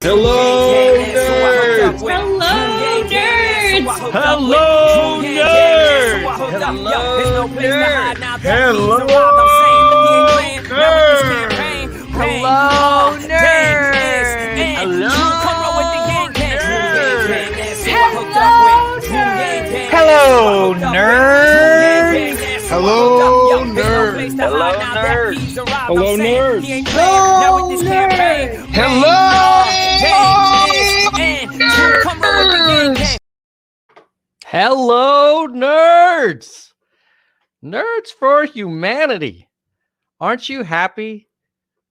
Hello, nerds! Hello, nerds! Hello, nerds! Hello, nerds! Hello, Hello, nerds! Hello, nerds! Hello, nerds! Hello, nerds! Hello, nerds! Nerds for humanity. Aren't you happy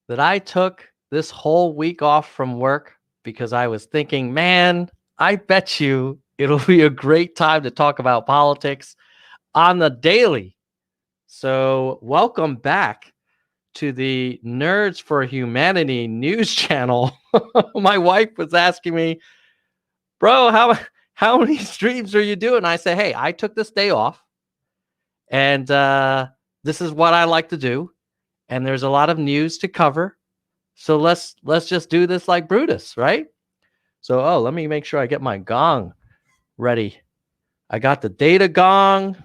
that I took this whole week off from work because I was thinking, man, I bet you it'll be a great time to talk about politics on the daily. So welcome back to the Nerds for Humanity news channel. My wife was asking me, bro, how many streams are you doing? I say, hey, I took this day off and this is what I like to do. And there's a lot of news to cover. So let's just do this like Brutus, right? So, let me make sure I get my gong ready. I got the data gong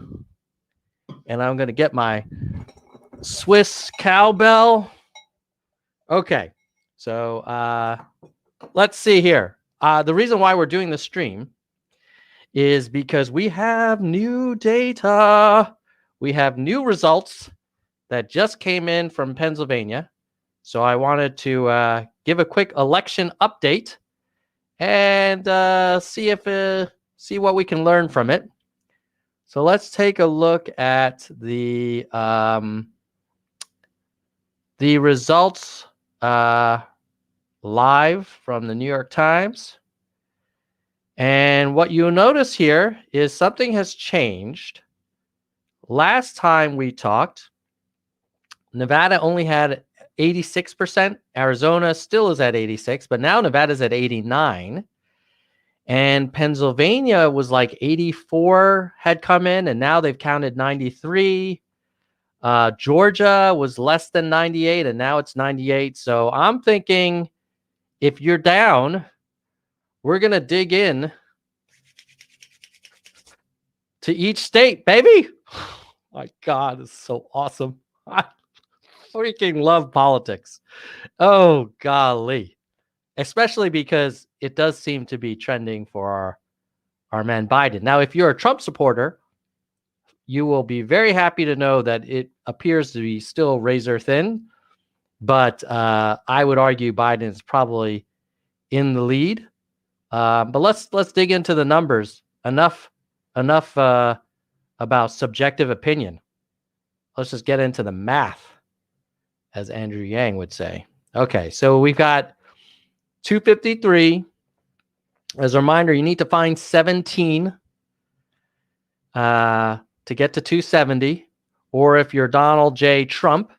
and I'm going to get my Swiss cowbell. Okay. So, let's see here. The reason why we're doing the stream is because we have new data. We have new results that just came in from Pennsylvania. So I wanted to give a quick election update and see what we can learn from it. So let's take a look at the results live from the New York Times. And what you'll notice here is something has changed. Last time we talked, Nevada only had 86%. Arizona still is at 86, but now Nevada's at 89. And Pennsylvania was like 84 had come in, and now they've counted 93. Georgia was less than 98, and now it's 98. So I'm thinking if you're down, we're going to dig in to each state, baby. My God, it's so awesome. I freaking love politics. Oh, golly. Especially because it does seem to be trending for our man Biden. Now, if you're a Trump supporter, you will be very happy to know that it appears to be still razor thin. But I would argue Biden is probably in the lead. But let's dig into the numbers. Enough about subjective opinion. Let's just get into the math, as Andrew Yang would say. Okay, so we've got 253. As a reminder, you need to find 17 to get to 270. Or if you're Donald J. Trump,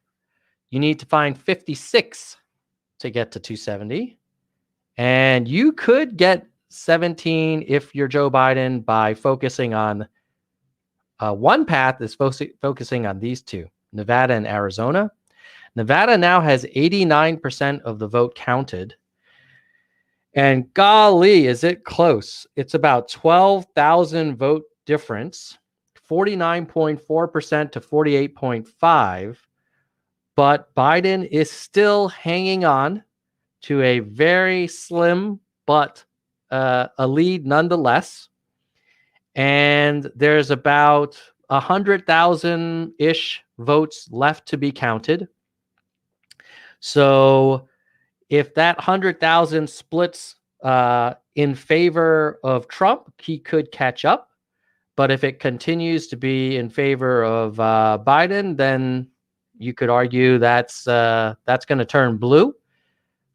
you need to find 56 to get to 270. And you could get 17 if you're Joe Biden by focusing on one path is focusing on these two, Nevada and Arizona. Nevada now has 89% of the vote counted. And golly, is it close? It's about 12,000 vote difference, 49.4% to 48.5%. But Biden is still hanging on to a very slim but a lead nonetheless. And there's about 100,000-ish votes left to be counted. So if that 100,000 splits in favor of Trump, he could catch up. But if it continues to be in favor of Biden, then you could argue that's going to turn blue.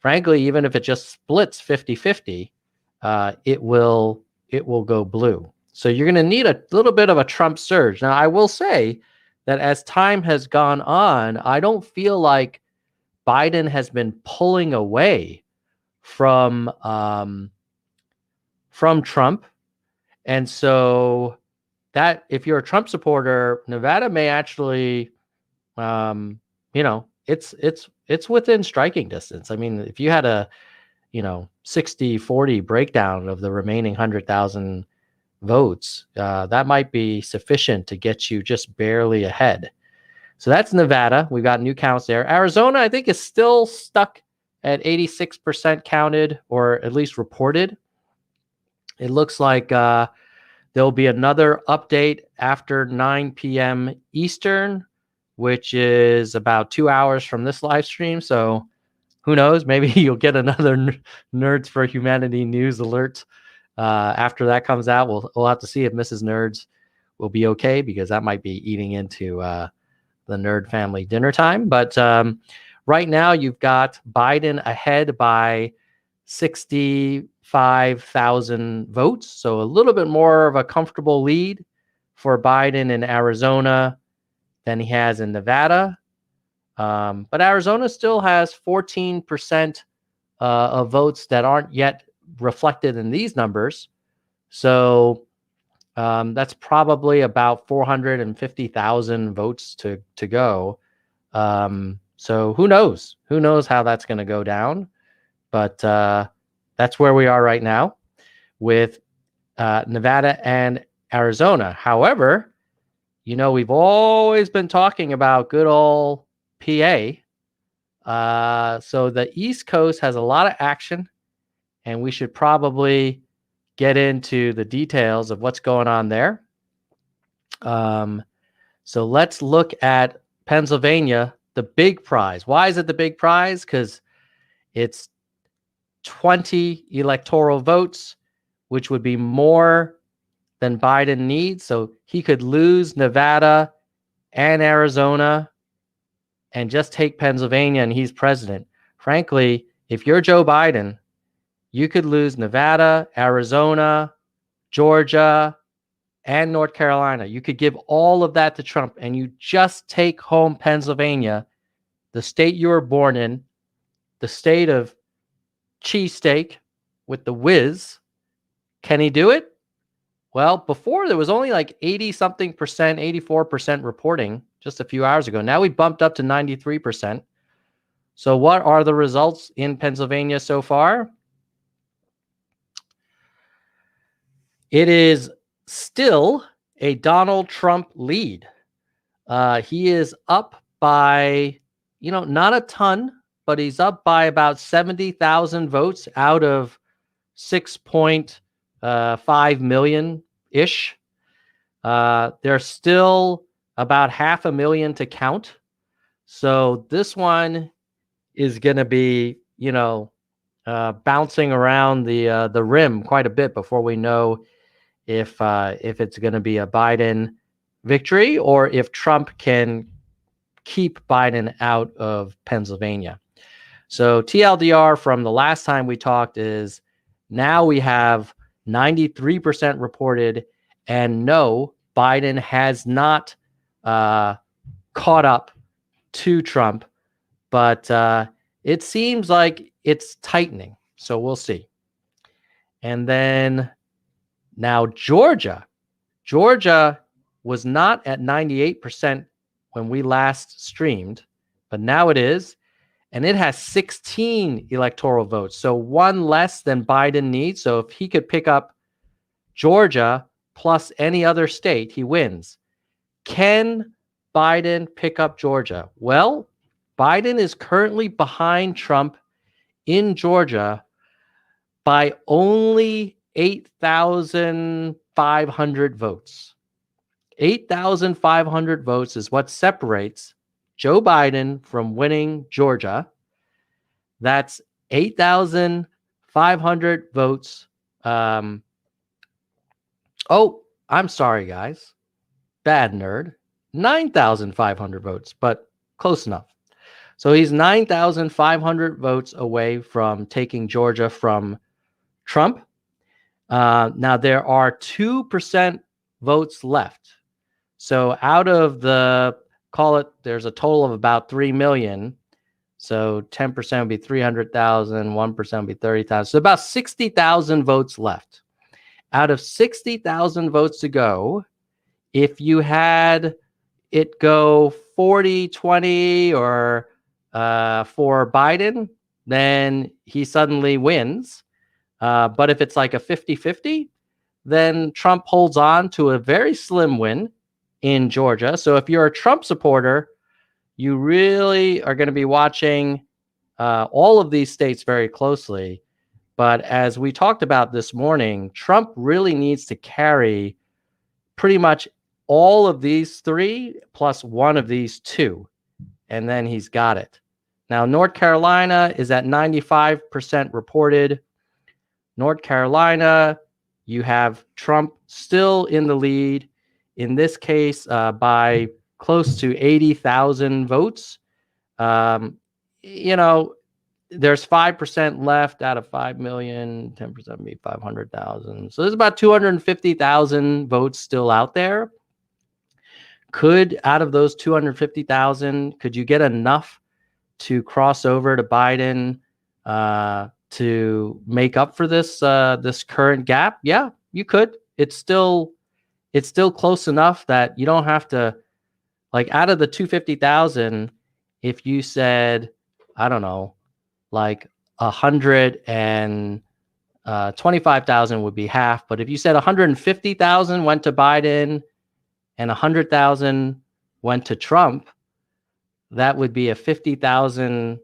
Frankly, even if it just splits 50-50, it will go blue. So you're going to need a little bit of a Trump surge. Now, I will say that as time has gone on, I don't feel like Biden has been pulling away from Trump. And so that if you're a Trump supporter, Nevada may actually, it's within striking distance. I mean, if you had 60-40 breakdown of the remaining 100,000 votes, that might be sufficient to get you just barely ahead. So that's Nevada. We've got new counts there. Arizona, I think, is still stuck at 86% counted, or at least reported. It looks like there'll be another update after 9 p.m. Eastern, which is about 2 hours from this live stream. So who knows? Maybe you'll get another Nerds for Humanity news alert after that comes out. We'll have to see if Mrs. Nerds will be okay, because that might be eating into the nerd family dinner time. But right now you've got Biden ahead by 65,000 votes. So a little bit more of a comfortable lead for Biden in Arizona than he has in Nevada. But Arizona still has 14% of votes that aren't yet reflected in these numbers. So that's probably about 450,000 votes to go. So who knows? Who knows how that's going to go down? But that's where we are right now with Nevada and Arizona. However, we've always been talking about good old PA. So the East Coast has a lot of action, and we should probably get into the details of what's going on there. So let's look at Pennsylvania, the big prize. Why is it the big prize? Because it's 20 electoral votes, which would be more than Biden needs. So he could lose Nevada and Arizona and just take Pennsylvania, and he's president. Frankly, if you're Joe Biden, you could lose Nevada, Arizona, Georgia, and North Carolina. You could give all of that to Trump, and you just take home Pennsylvania, the state you were born in, the state of cheesesteak with the whiz. Can he do it? Well, before there was only like 80-something percent, 84% reporting just a few hours ago. Now we bumped up to 93%. So what are the results in Pennsylvania so far? It is still a Donald Trump lead. He is up by, not a ton, but he's up by about 70,000 votes out of 6.5 million-ish. There's still about 500,000 to count. So this one is going to be, bouncing around the rim quite a bit before we know if it's going to be a Biden victory or if Trump can keep Biden out of Pennsylvania. So TLDR from the last time we talked is now we have 93% reported, and no, Biden has not caught up to Trump, but it seems like it's tightening. So we'll see. And then now Georgia was not at 98% when we last streamed, but now it is. And it has 16 electoral votes, so one less than Biden needs. So if he could pick up Georgia plus any other state, he wins. Can Biden pick up Georgia? Well, Biden is currently behind Trump in Georgia by only 8,500 votes. 8,500 votes is what separates Joe Biden from winning Georgia. That's 8,500 votes. Oh, I'm sorry, guys. Bad nerd. 9,500 votes, but close enough. So he's 9,500 votes away from taking Georgia from Trump. Now there are 2% votes left. So out of there's a total of about 3 million. So 10% would be 300,000, 1% would be 30,000. So about 60,000 votes left. Out of 60,000 votes to go, if you had it go 40-20 or for Biden, then he suddenly wins. But if it's like a 50-50, then Trump holds on to a very slim win in Georgia. So if you're a Trump supporter, you really are going to be watching all of these states very closely. But as we talked about this morning, Trump really needs to carry pretty much all of these three plus one of these two, and then he's got it. Now, North Carolina is at 95% reported. North Carolina, you have Trump still in the lead, in this case by close to 80,000 votes. You know, there's 5% left out of 5 million, 10% would be 500,000. So there's about 250,000 votes still out there. Could, out of those 250,000, could you get enough to cross over to Biden to make up for this this current gap? Yeah, you could. It's still close enough that you don't have to, like, out of the 250,000, if you said, I don't know, like 125,000 would be half. But if you said 150,000 went to Biden and 100,000 went to Trump, that would be a 50,000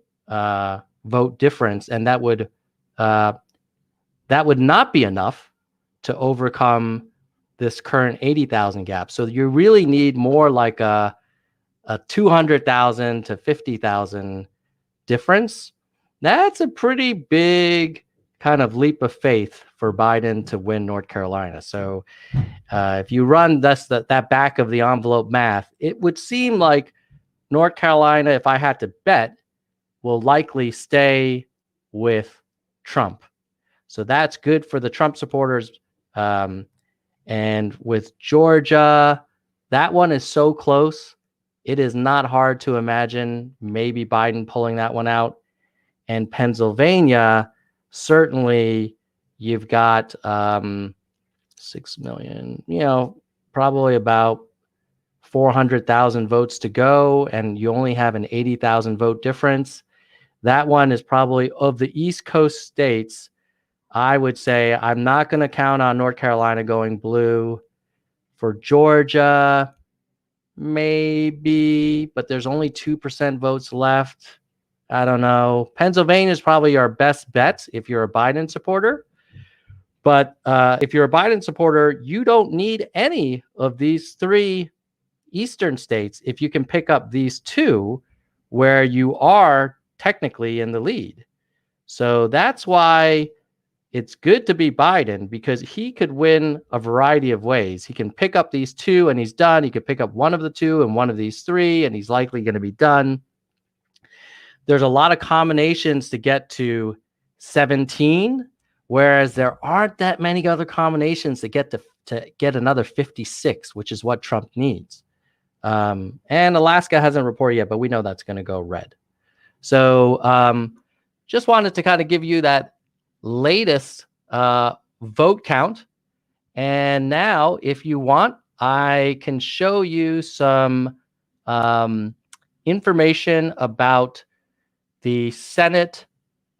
vote difference, and that would not be enough to overcome this current 80,000 gap. So you really need more like a 200,000 to 50,000 difference. That's a pretty big kind of leap of faith for Biden to win North Carolina. So if you run that back of the envelope math, it would seem like North Carolina, if I had to bet, will likely stay with Trump. So that's good for the Trump supporters. And with Georgia, that one is so close. It is not hard to imagine maybe Biden pulling that one out. And Pennsylvania, certainly you've got 6 million, probably about 400,000 votes to go, and you only have an 80,000 vote difference. That one is probably, of the East Coast states, I would say I'm not going to count on North Carolina going blue. For Georgia, maybe, but there's only 2% votes left. I don't know. Pennsylvania is probably our best bet if you're a Biden supporter. But if you're a Biden supporter, you don't need any of these three Eastern states if you can pick up these two where you are technically in the lead. So that's why it's good to be Biden, because he could win a variety of ways. He can pick up these two and he's done. He could pick up one of the two and one of these three, and he's likely going to be done. There's a lot of combinations to get to 17, whereas there aren't that many other combinations to get another 56, which is what Trump needs. And Alaska hasn't reported yet, but we know that's going to go red. So just wanted to kind of give you that latest vote count. And now, if you want, I can show you some information about the Senate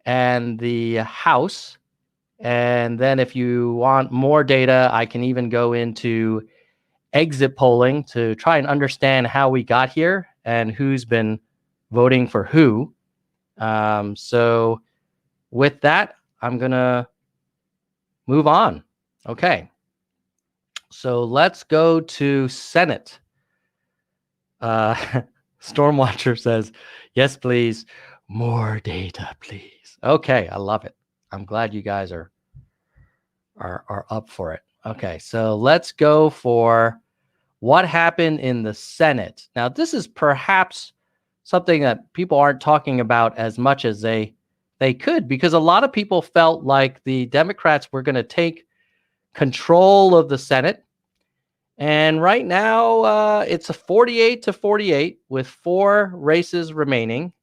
and the House. And then if you want more data, I can even go into exit polling to try and understand how we got here and who's been voting for who. So with that, I'm going to move on. Okay. So let's go to Senate. Stormwatcher says, yes, please. More data, please. Okay, I love it. I'm glad you guys are up for it. Okay, so let's go for what happened in the Senate. Now, this is perhaps something that people aren't talking about as much as they could, because a lot of people felt like the Democrats were going to take control of the Senate. And right now, it's a 48-48 with 4 races remaining.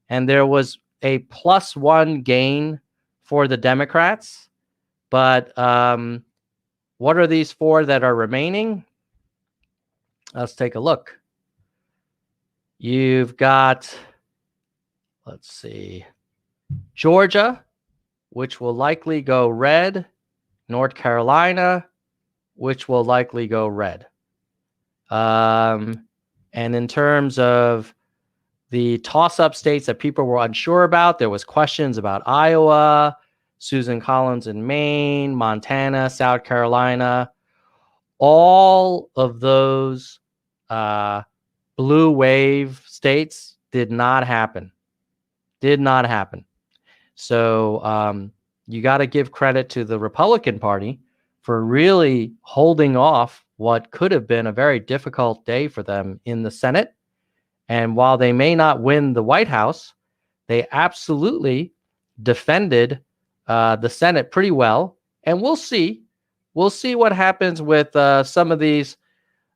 And there was a +1 gain for the Democrats. But what are these 4 that are remaining? Let's take a look. You've got, let's see, Georgia, which will likely go red, North Carolina, which will likely go red. And in terms of the toss-up states that people were unsure about, there was questions about Iowa, Susan Collins in Maine, Montana, South Carolina. All of those blue wave states did not happen. Did not happen. So you got to give credit to the Republican Party for really holding off what could have been a very difficult day for them in the Senate. And while they may not win the White House, they absolutely defended the Senate pretty well. And we'll see. We'll see what happens with some of these,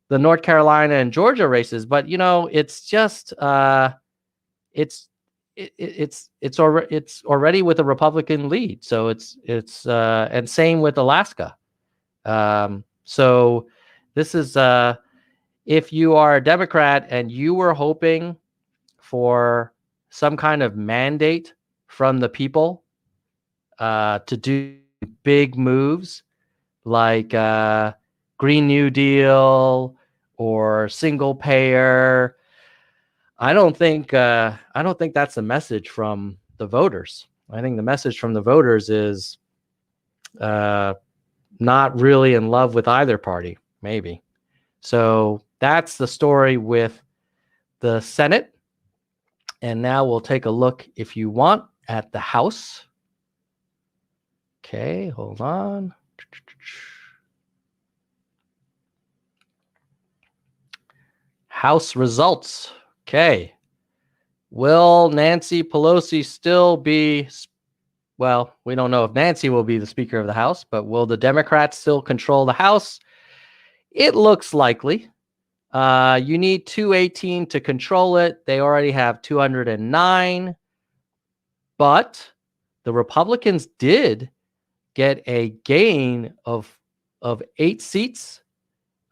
the North Carolina and Georgia races. But, you know, it's just it's already with a Republican lead. So it's and same with Alaska. So this is if you are a Democrat and you were hoping for some kind of mandate from the people to do big moves like Green New Deal or single payer, I don't think that's the message from the voters. I think the message from the voters is not really in love with either party, maybe. So that's the story with the Senate. And now we'll take a look, if you want, at the House. Okay, hold on. House results. Okay. Will Nancy Pelosi still be, well, we don't know if Nancy will be the Speaker of the House, but will the Democrats still control the House? It looks likely. You need 218 to control it. They already have 209. But the Republicans did get a gain of 8 seats.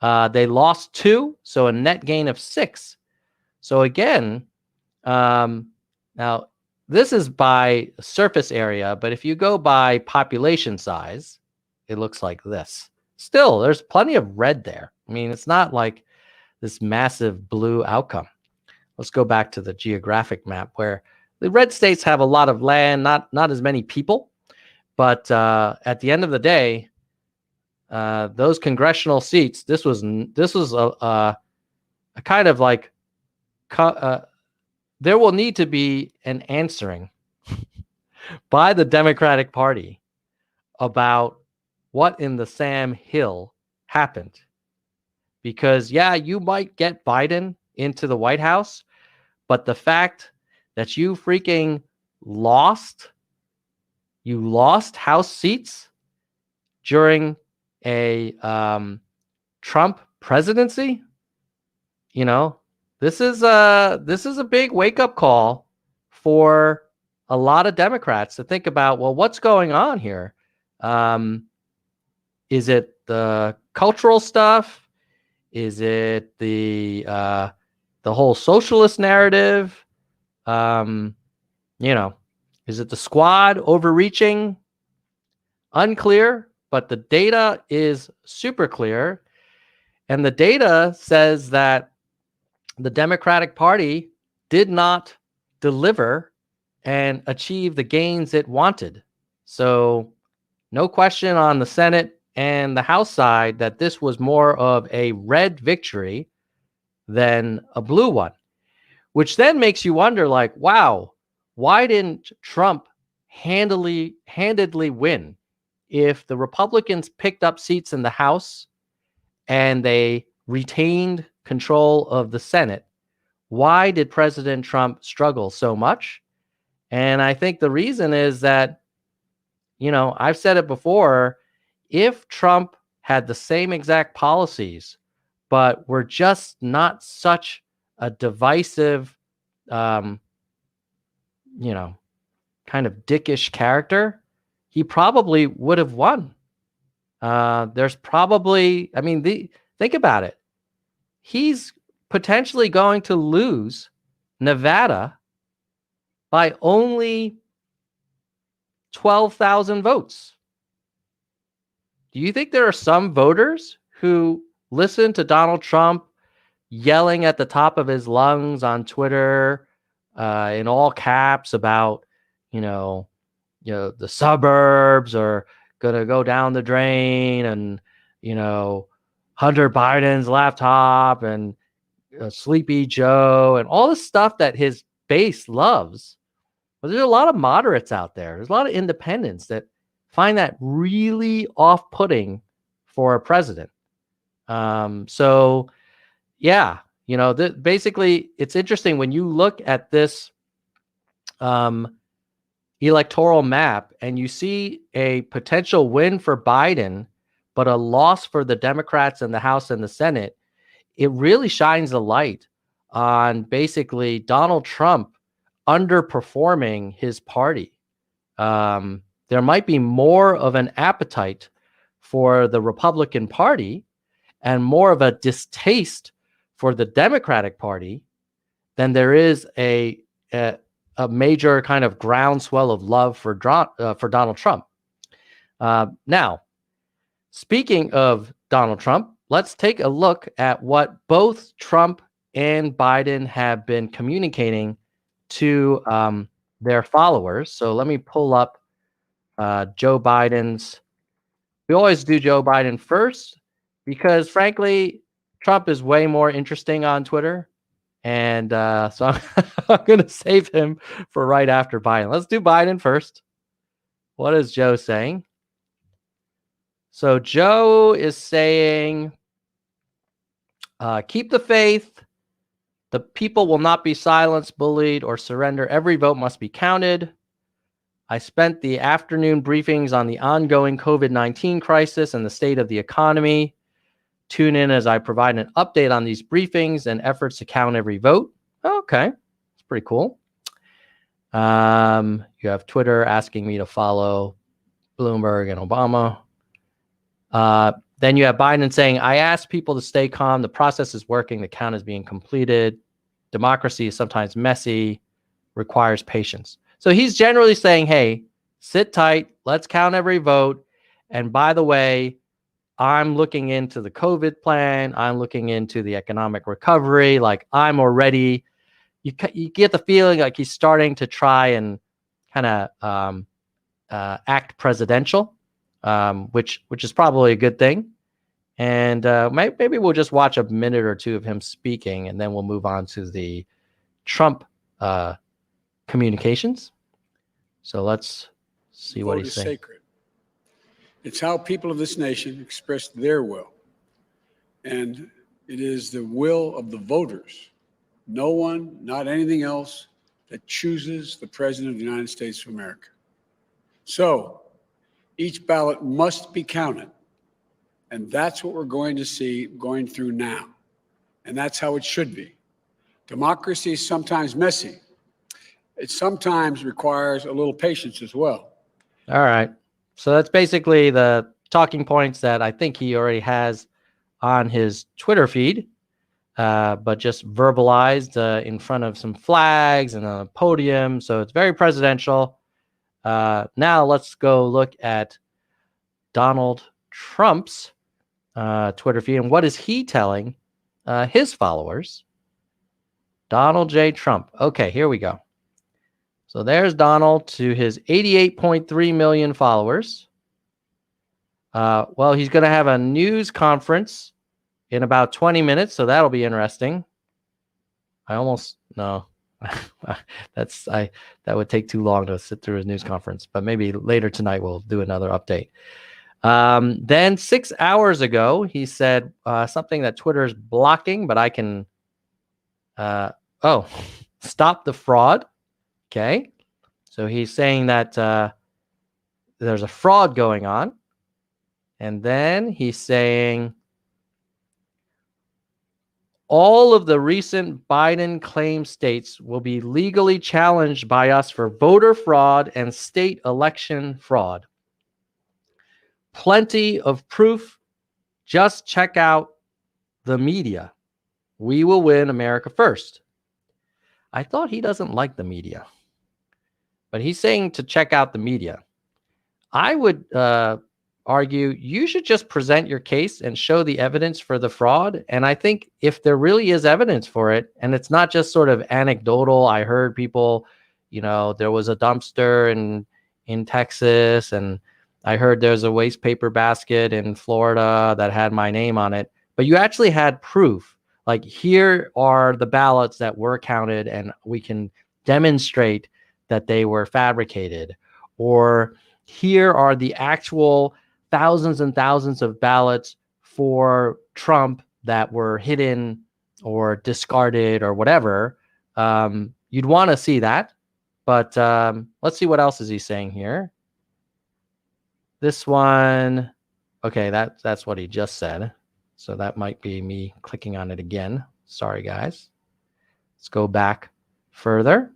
They lost 2, so a net gain of 6. So again, now this is by surface area, but if you go by population size, it looks like this. Still, there's plenty of red there. I mean, it's not like this massive blue outcome. Let's go back to the geographic map where the red states have a lot of land, not as many people, but at the end of the day, those congressional seats, this was a kind of like there will need to be an answering by the Democratic Party about what in the Sam Hill happened. Because, yeah, you might get Biden into the White House, but the fact that you freaking lost House seats during a Trump presidency, you know, this is a big wake-up call for a lot of Democrats to think about, well, what's going on here? Is it the cultural stuff? Is it the whole socialist narrative? You know, is it the squad overreaching? Unclear, but the data is super clear. And the data says that the Democratic Party did not deliver and achieve the gains it wanted. So no question on the Senate and the House side that this was more of a red victory than a blue one, which then makes you wonder, like, wow, why didn't Trump handedly win? If the Republicans picked up seats in the House and they retained control of the Senate, why did President Trump struggle so much? And I think the reason is that, you know, I've said it before, if Trump had the same exact policies, but were just not such a divisive, you know, kind of dickish character, he probably would have won. There's probably, I mean, think about it. He's potentially going to lose Nevada by only 12,000 votes. Do you think there are some voters who listen to Donald Trump yelling at the top of his lungs on Twitter in all caps about, the suburbs are going to go down the drain and, Hunter Biden's laptop and Sleepy Joe and all the stuff that his base loves? But there's a lot of moderates out there. There's a lot of independents that find that really off-putting for a president. So, yeah, basically, it's interesting when you look at this electoral map and you see a potential win for Biden, but a loss for the Democrats in the House and the Senate. It really shines a light on basically Donald Trump underperforming his party. There might be more of an appetite for the Republican Party and more of a distaste for the Democratic Party than there is a major kind of groundswell of love for Donald Trump. Now, speaking of Donald Trump, let's take a look at what both Trump and Biden have been communicating to their followers. So let me pull up Joe Biden's. We always do Joe Biden first because, frankly, Trump is way more interesting on Twitter. And so I'm going to save him for right after Biden. Let's do Biden first. What is Joe saying? So Joe is saying, keep the faith. The people will not be silenced, bullied, or surrender. Every vote must be counted. I spent the afternoon briefings on the ongoing COVID-19 crisis and the state of the economy. Tune in as I provide an update on these briefings and efforts to count every vote. Okay, that's pretty cool. You have Twitter asking me to follow Bloomberg and Obama. Then you have Biden saying, I asked people to stay calm. The process is working. The count is being completed. Democracy is sometimes messy, requires patience. So he's generally saying, hey, sit tight. Let's count every vote. And by the way, I'm looking into the COVID plan. I'm looking into the economic recovery. Like I'm already, you get the feeling like he's starting to try and kind of act presidential, which is probably a good thing. And maybe we'll just watch a minute or two of him speaking, and then we'll move on to the Trump communications. So let's see what he's saying. Sacred. It's how people of this nation express their will. And it is the will of the voters, no one, not anything else, that chooses the President of the United States of America. So each ballot must be counted. And that's what we're going to see going through now. And that's how it should be. Democracy is sometimes messy. It sometimes requires a little patience as well. All right. So that's basically the talking points that I think he already has on his Twitter feed, but just verbalized in front of some flags and a podium. So it's very presidential. Now let's go look at Donald Trump's Twitter feed. And what is he telling his followers? Donald J. Trump. Okay, here we go. So there's Donald to his 88.3 million followers. Well, he's going to have a news conference in about 20 minutes, so that'll be interesting. That would take too long to sit through his news conference, but maybe later tonight we'll do another update. Then 6 hours ago, he said something that Twitter's blocking, but I can, stop the fraud. Okay. So he's saying that there's a fraud going on. And then he's saying all of the recent Biden claim states will be legally challenged by us for voter fraud and state election fraud. Plenty of proof. Just check out the media. We will win America first. I thought he doesn't like the media, but he's saying to check out the media. I would argue you should just present your case and show the evidence for the fraud. And I think if there really is evidence for it, and it's not just sort of anecdotal, I heard people, there was a dumpster in Texas, and I heard there's a waste paper basket in Florida that had my name on it, but you actually had proof. Like, here are the ballots that were counted, and we can demonstrate that they were fabricated. Or here are the actual thousands and thousands of ballots for Trump that were hidden or discarded or whatever. You'd want to see that. But let's see what else is he saying here. This one, okay, that's what he just said. So that might be me clicking on it again. Sorry, guys. Let's go back further.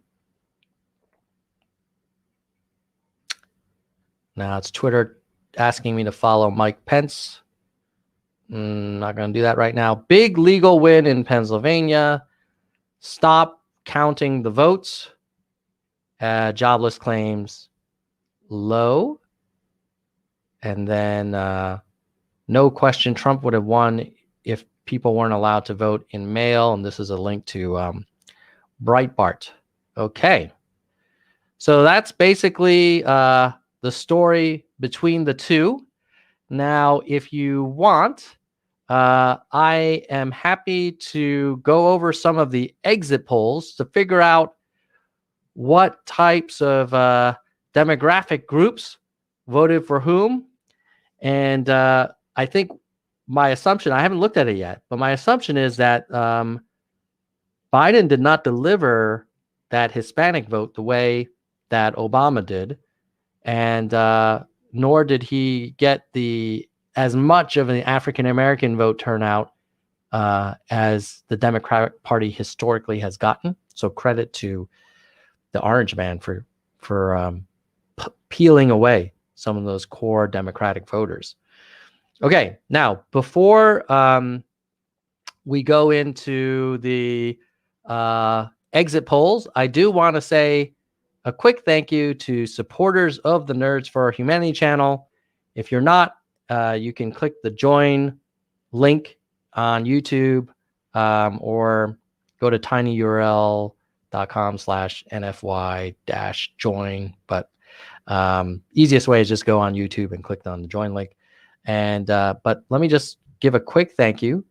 Now it's Twitter asking me to follow Mike Pence. Not going to do that right now. Big legal win in Pennsylvania. Stop counting the votes. Jobless claims low. And then no question, Trump would have won if people weren't allowed to vote in mail. And this is a link to Breitbart. Okay. So that's basically the story between the two. Now, if you want, I am happy to go over some of the exit polls to figure out what types of demographic groups voted for whom. And I think my assumption, I haven't looked at it yet, but my assumption is that Biden did not deliver that Hispanic vote the way that Obama did. And nor did he get as much of an African-American vote turnout as the Democratic Party historically has gotten. So credit to the Orange Man for peeling away some of those core Democratic voters. Okay, now before we go into the exit polls, I do want to say a quick thank you to supporters of the Nerds for Humanity channel. If you're not, you can click the join link on YouTube or go to tinyurl.com/NFY-join. But easiest way is just go on YouTube and click on the join link. And but let me just give a quick thank you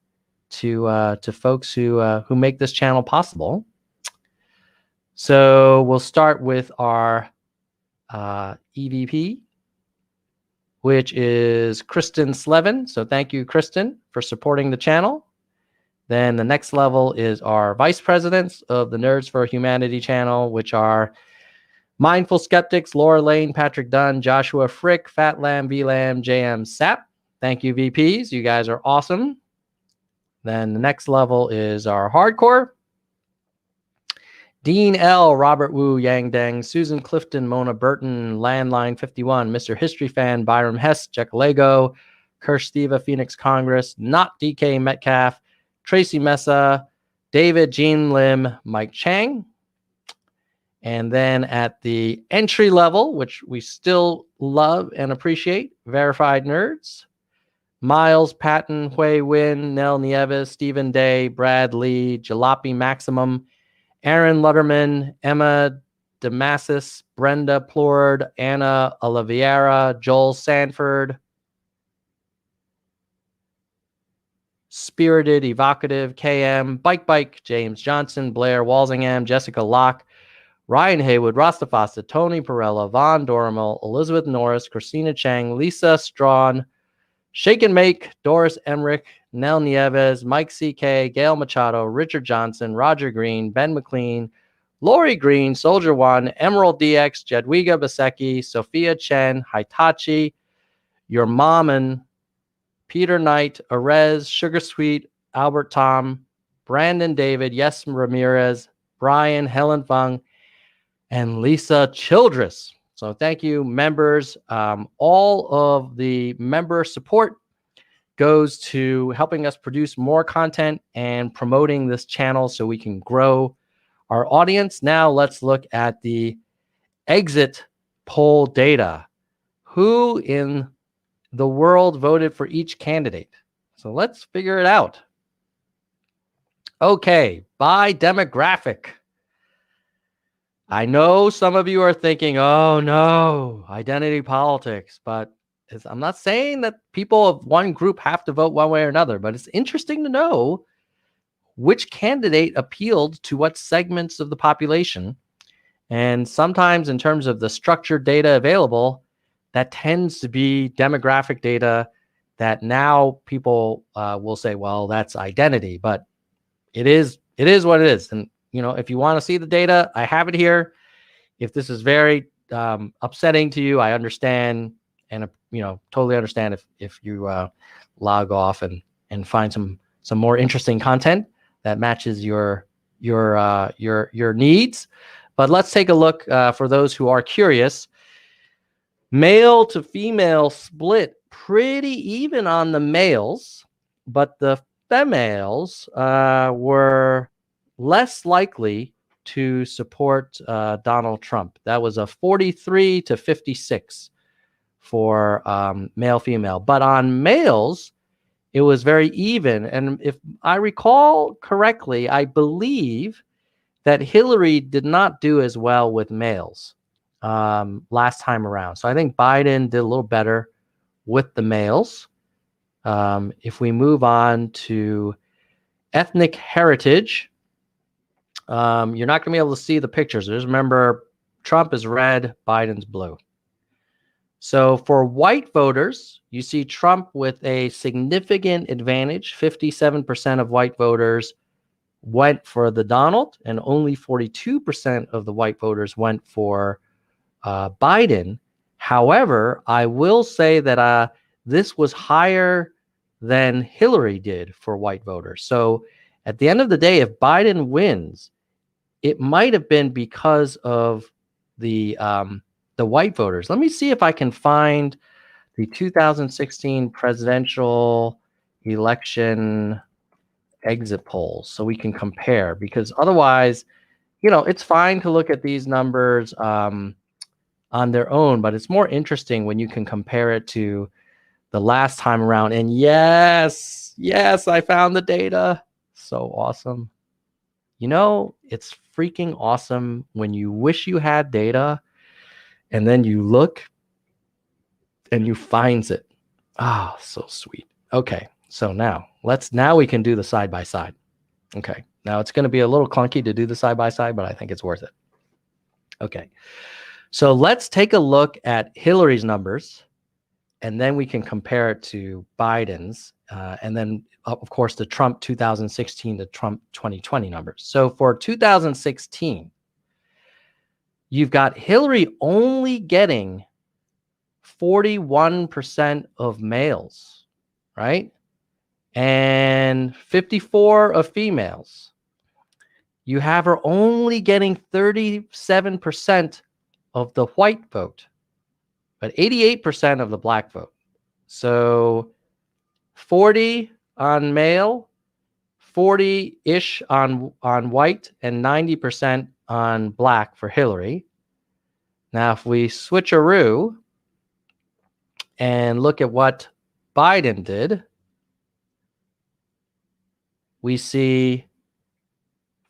to folks who make this channel possible. So we'll start with our EVP, which is Kristen Slevin. So thank you, Kristen, for supporting the channel. Then the next level is our vice presidents of the Nerds for Humanity channel, which are Mindful Skeptics, Laura Lane, Patrick Dunn, Joshua Frick, Fat Lamb, VLAM, JM Sap. Thank you, VPs. You guys are awesome. Then the next level is our hardcore. Dean L, Robert Wu, Yang Deng, Susan Clifton, Mona Burton, Landline 51, Mr. History Fan, Byram Hess, Jack Lego, Kirsch Steva, Phoenix Congress, Not DK Metcalf, Tracy Mesa, David, Jean Lim, Mike Chang. And then at the entry level, which we still love and appreciate, Verified Nerds, Miles, Patton, Hui Win, Nell Nieves, Stephen Day, Brad Lee, Jalopy Maximum, Aaron Lutterman, Emma Damasis, Brenda Plord, Anna Oliveira, Joel Sanford, Spirited, Evocative, KM, Bike, James Johnson, Blair Walsingham, Jessica Locke, Ryan Haywood, Rastafasta, Tony Perella, Von Dormel, Elizabeth Norris, Christina Chang, Lisa Strawn, Shake and Make, Doris Emmerich, Nell Nieves, Mike CK, Gail Machado, Richard Johnson, Roger Green, Ben McLean, Lori Green, Soldier One, Emerald DX, Jadwiga Basecki, Sophia Chen, Hitachi, Your Mammon, Peter Knight, Arez, Sugar Sweet, Albert Tom, Brandon David, Yes Ramirez, Brian, Helen Fung, and Lisa Childress. So thank you, members. All of the member support goes to helping us produce more content and promoting this channel so we can grow our audience. Now let's look at the exit poll data. who in the world voted for each candidate. So let's figure it out. Okay, by demographic. I know some of you are thinking, oh no, identity politics, but I'm not saying that people of one group have to vote one way or another, but it's interesting to know which candidate appealed to what segments of the population. And sometimes in terms of the structured data available, that tends to be demographic data that now people will say, well, that's identity, but it is what it is. And, you know, if you want to see the data, I have it here. If this is very upsetting to you, I understand. And, you know, totally understand if you log off and find some more interesting content that matches your needs. But let's take a look for those who are curious. Male to female split pretty even on the males, but the females were less likely to support Donald Trump. That was a 43 to 56 for male female. But on males, it was very even. And if I recall correctly, I believe that Hillary did not do as well with males last time around. So I think Biden did a little better with the males. If we move on to ethnic heritage, you're not going to be able to see the pictures. Just remember, Trump is red, Biden's blue. So for white voters, you see Trump with a significant advantage. 57% of white voters went for the Donald, and only 42% of the white voters went for Biden. However, I will say that this was higher than Hillary did for white voters. So at the end of the day, if Biden wins, it might have been because of the white voters. Let me see if I can find the 2016 presidential election exit polls so we can compare, because otherwise, you know, it's fine to look at these numbers on their own, but it's more interesting when you can compare it to the last time around. And yes, I found the data. So awesome. You know, it's freaking awesome when you wish you had data and then you look and you find it. Ah, so sweet. Okay, so now we can do the side by side. Okay, now it's going to be a little clunky to do the side by side, but I think it's worth it. Okay, so let's take a look at Hillary's numbers, and then we can compare it to Biden's, and then of course the Trump 2016 to Trump 2020 numbers. So for 2016, you've got Hillary only getting 41% of males, right? And 54 of females. You have her only getting 37% of the white vote, but 88% of the black vote. So 40 on male, 40-ish on white, and 90% on black for Hillary. Now, if we switcheroo and look at what Biden did, we see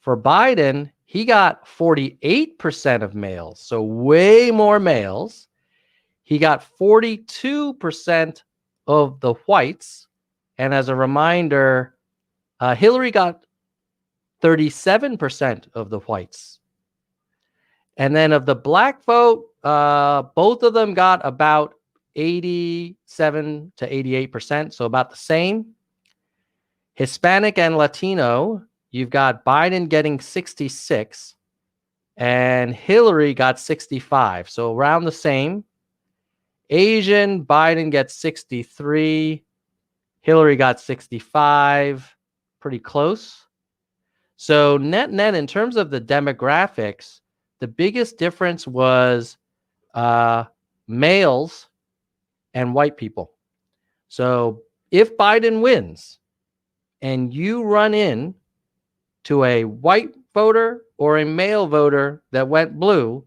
for Biden, he got 48% of males, so way more males. He got 42% of the whites. And as a reminder, Hillary got 37% of the whites. And then of the black vote, both of them got about 87 to 88%, so about the same. Hispanic and Latino, you've got Biden getting 66 and Hillary got 65, so around the same. Asian, Biden gets 63, Hillary got 65, pretty close. So net in terms of the demographics, the biggest difference was males and white people. So if Biden wins and you run in to a white voter or a male voter that went blue,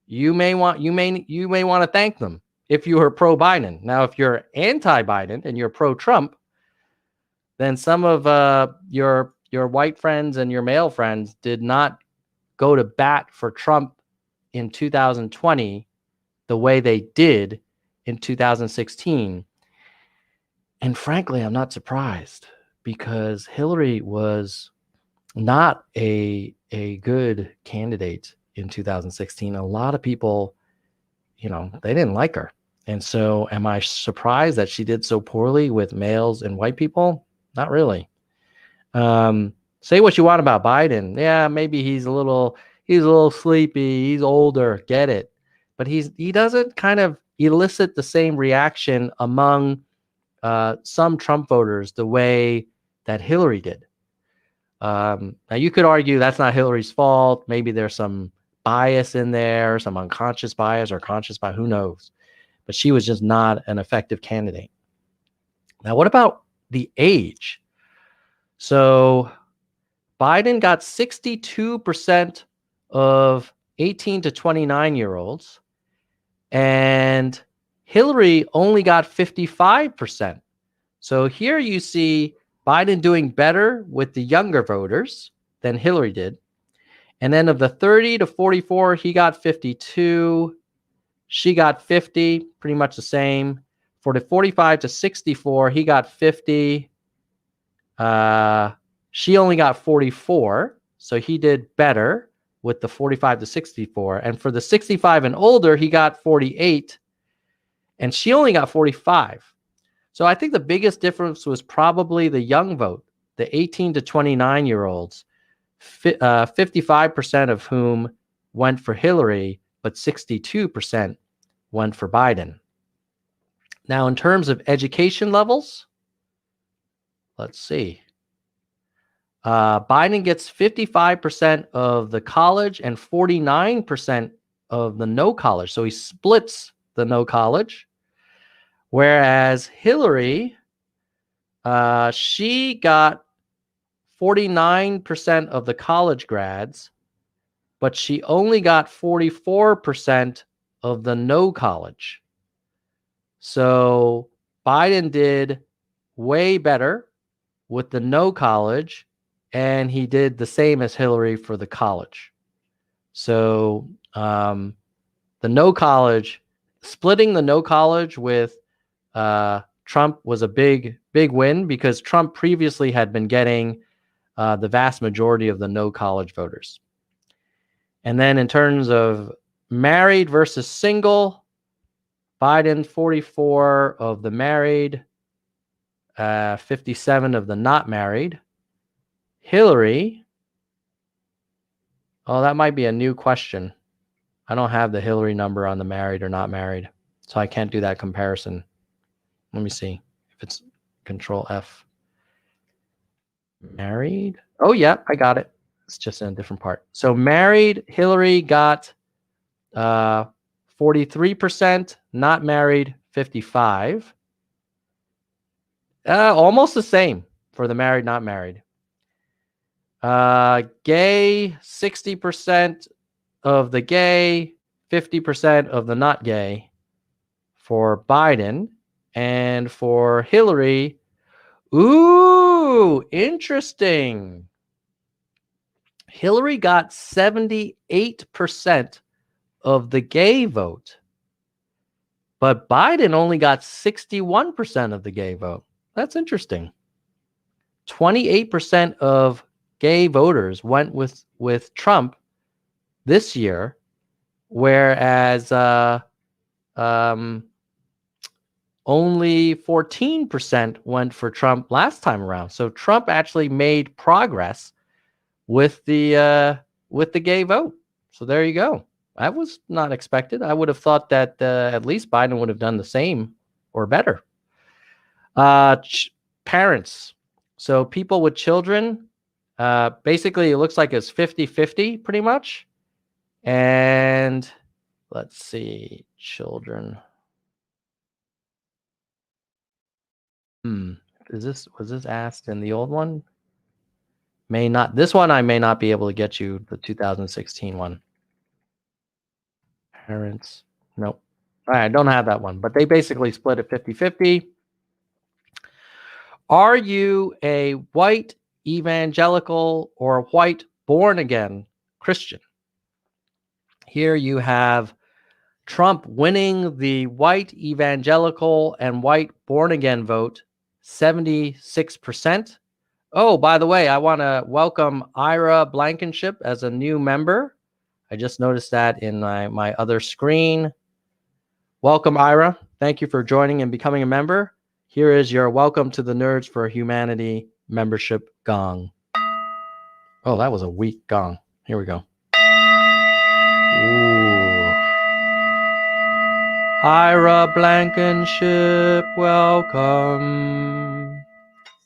you may want to thank them if you were pro-Biden. Now, if you're anti-Biden and you're pro-Trump, then some of your white friends and your male friends did not go to bat for Trump in 2020 the way they did in 2016. And frankly, I'm not surprised, because Hillary was not a good candidate in 2016. A lot of people, they didn't like her. And so am I surprised that she did so poorly with males and white people? Not really. Say what you want about Biden. Yeah, maybe he's a little sleepy. He's older. Get it. But he doesn't kind of elicit the same reaction among some Trump voters the way that Hillary did. Now you could argue that's not Hillary's fault. Maybe there's some bias in there, some unconscious bias or conscious bias, who knows? But she was just not an effective candidate. Now, what about the age? So Biden got 62% of 18 to 29-year-olds, and Hillary only got 55%. So here you see Biden doing better with the younger voters than Hillary did. And then of the 30 to 44, he got 52. She got 50, pretty much the same. For the 45 to 64, he got 50. She only got 44. So he did better with the 45 to 64. And for the 65 and older, he got 48. And she only got 45. So I think the biggest difference was probably the young vote, the 18 to 29-year-olds, 55% of whom went for Hillary, but 62% went for Biden. Now, in terms of education levels, let's see. Biden gets 55% of the college and 49% of the no college. So he splits the no college. Whereas Hillary, she got 49% of the college grads, but she only got 44% of the no college. So Biden did way better with the no college, and he did the same as Hillary for the college. So the no college, splitting the no college with Trump was a big win, because Trump previously had been getting the vast majority of the no college voters. And then in terms of married versus single, Biden 44 of the married, 57 of the not married. Hillary, oh, that might be a new question. I don't have the Hillary number on the married or not married, so I can't do that comparison. Let me see if it's Control F. Married. Oh, yeah, I got it. It's just in a different part. So married, Hillary got 43%, not married, 55%. Almost the same for the married, not married. Gay, 60% of the gay, 50% of the not gay for Biden. And for Hillary, ooh, interesting. Hillary got 78% of the gay vote, but Biden only got 61% of the gay vote. That's interesting. 28% of gay voters went with Trump this year, whereas only 14% went for Trump last time around. So Trump actually made progress with the gay vote. So there you go. That was not expected. I would have thought that at least Biden would have done the same or better. Parents. So people with children, basically it looks like it's 50-50 pretty much. And let's see, children. Was this asked in the old one? May not. This one I may not be able to get you, the 2016 one. Parents. Nope. All right, I don't have that one, but they basically split it 50-50. Are you a white evangelical or white born again Christian? Here you have Trump winning the white evangelical and white born again vote, 76%. Oh, by the way, I want to welcome Ira Blankenship as a new member. I just noticed that in my other screen. Welcome, Ira. Thank you for joining and becoming a member. Here is your Welcome to the Nerds for Humanity membership gong. Oh, that was a weak gong. Here we go. Ooh. Ira Blankenship, welcome.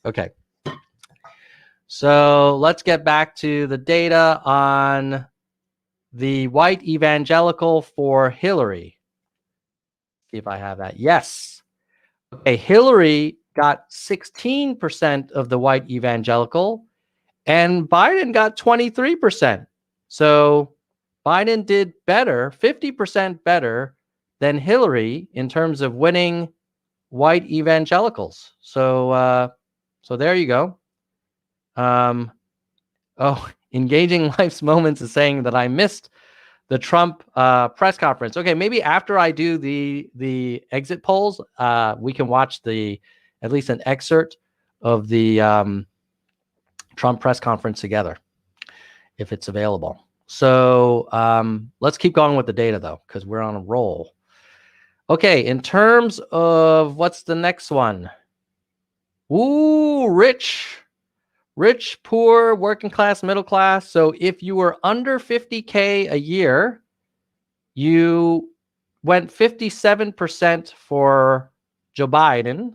Okay. So let's get back to the data on the white evangelical for Hillary. See if I have that. Yes. Okay, Hillary got 16% of the white evangelical, and Biden got 23%. So Biden did better, 50% better than Hillary in terms of winning white evangelicals. So there you go. Engaging Life's Moments is saying that I missed the Trump press conference. Okay, maybe after I do the exit polls, we can watch at least an excerpt of the Trump press conference together, if it's available. So let's keep going with the data though, because we're on a roll. Okay, in terms of what's the next one? Ooh, rich, poor, working class, middle class. So if you were under 50K a year, you went 57% for Joe Biden.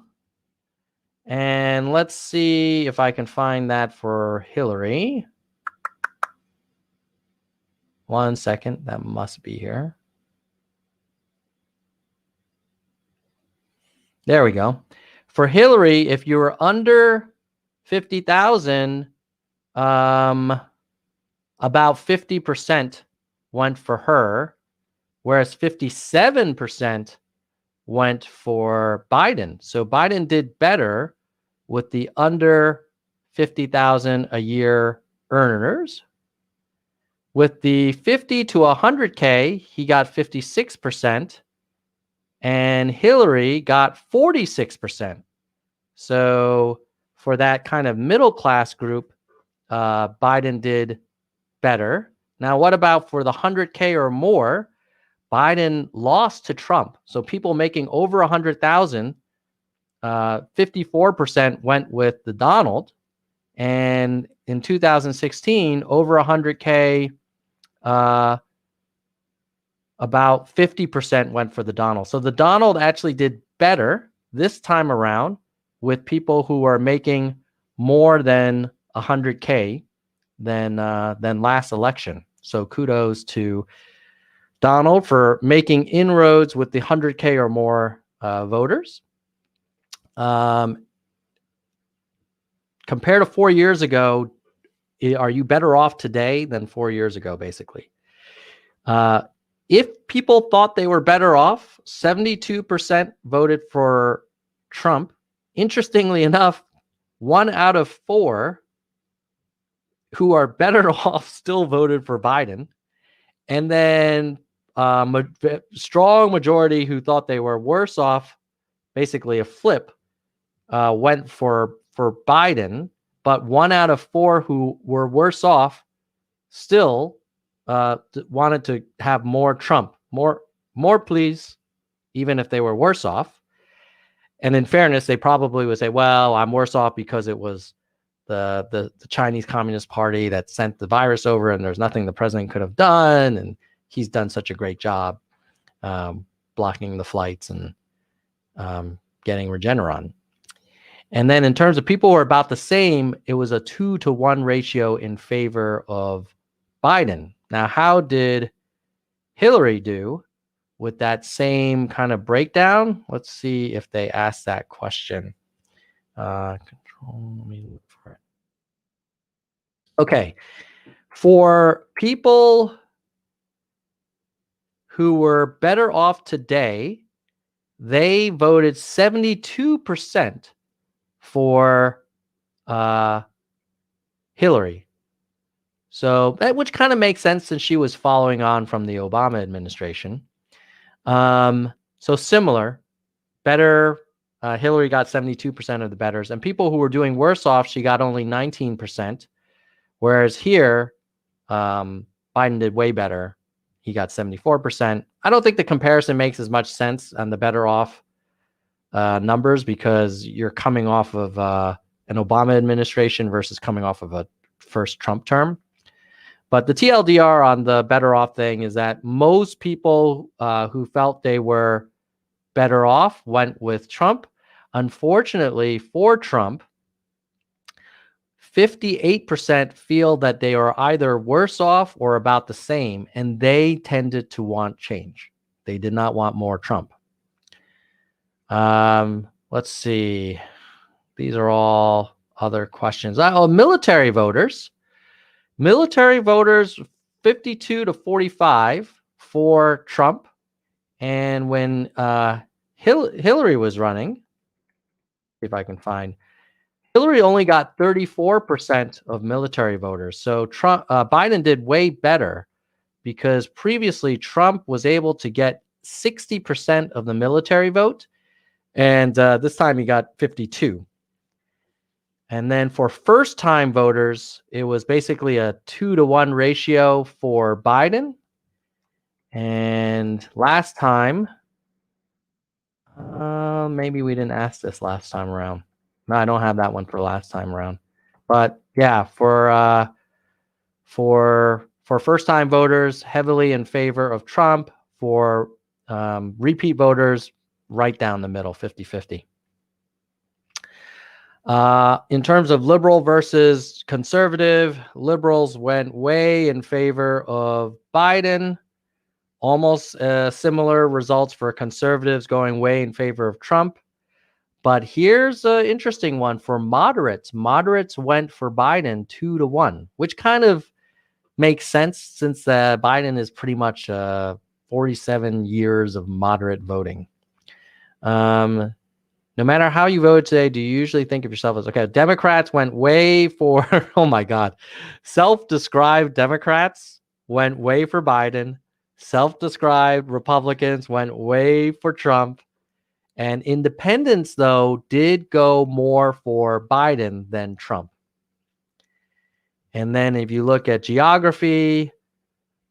And let's see if I can find that for Hillary. One second, that must be here. There we go. For Hillary, if you were under 50,000, about 50% went for her, whereas 57% went for Biden. So Biden did better with the under 50,000 a year earners. With the 50 to 100K, he got 56%, and Hillary got 46%. So for that kind of middle class group, Biden did better. Now, what about for the 100K or more? Biden lost to Trump. So people making over 100,000, 54% went with the Donald. And in 2016, over 100K, about 50% went for the Donald. So the Donald actually did better this time around with people who are making more than 100K than last election. So kudos to Donald for making inroads with the 100K or more voters. Compared to 4 years ago, are you better off today than 4 years ago, basically? If people thought they were better off, 72% voted for Trump. Interestingly enough, 1 out of 4 who are better off still voted for Biden. And then strong majority who thought they were worse off, basically a flip, went for Biden. But 1 out of 4 who were worse off still wanted to have more Trump, more please, even if they were worse off. And in fairness, they probably would say, well, I'm worse off because it was the Chinese Communist Party that sent the virus over, and there's nothing the president could have done, and he's done such a great job blocking the flights and getting Regeneron. And then in terms of people who are about the same, it was a 2-to-1 ratio in favor of Biden. Now, how did Hillary do with that same kind of breakdown? Let's see if they asked that question. Control, let me look for it. Okay. For people who were better off today, they voted 72% for Hillary. So that, which kind of makes sense since she was following on from the Obama administration. So similar, better. Hillary got 72% of the betters, and people who were doing worse off, she got only 19%. Whereas here, Biden did way better. He got 74%. I don't think the comparison makes as much sense on the better off numbers because you're coming off of an Obama administration versus coming off of a first Trump term. But the TLDR on the better off thing is that most people who felt they were better off went with Trump. Unfortunately for Trump, 58% feel that they are either worse off or about the same, and they tended to want change. They did not want more Trump. Let's see. These are all other questions. Military voters. Military voters, 52 to 45 for Trump. And when Hillary was running, see if I can find, Hillary only got 34% of military voters. So Biden did way better because previously Trump was able to get 60% of the military vote. And this time he got 52. And then for first-time voters, it was basically a 2-to-1 ratio for Biden. And last time, maybe we didn't ask this last time around. No, I don't have that one for last time around. But yeah, for first-time voters, heavily in favor of Trump. For repeat voters, right down the middle, 50-50. In terms of liberal versus conservative, liberals went way in favor of Biden. Almost similar results for conservatives going way in favor of Trump. But here's an interesting one for moderates. Moderates went for Biden 2-to-1, which kind of makes sense since Biden is pretty much 47 years of moderate voting. No matter how you vote today, do you usually think of yourself as, okay, Democrats went way for, oh my God, self-described Democrats went way for Biden. Self-described Republicans went way for Trump. And independents, though, did go more for Biden than Trump. And then if you look at geography,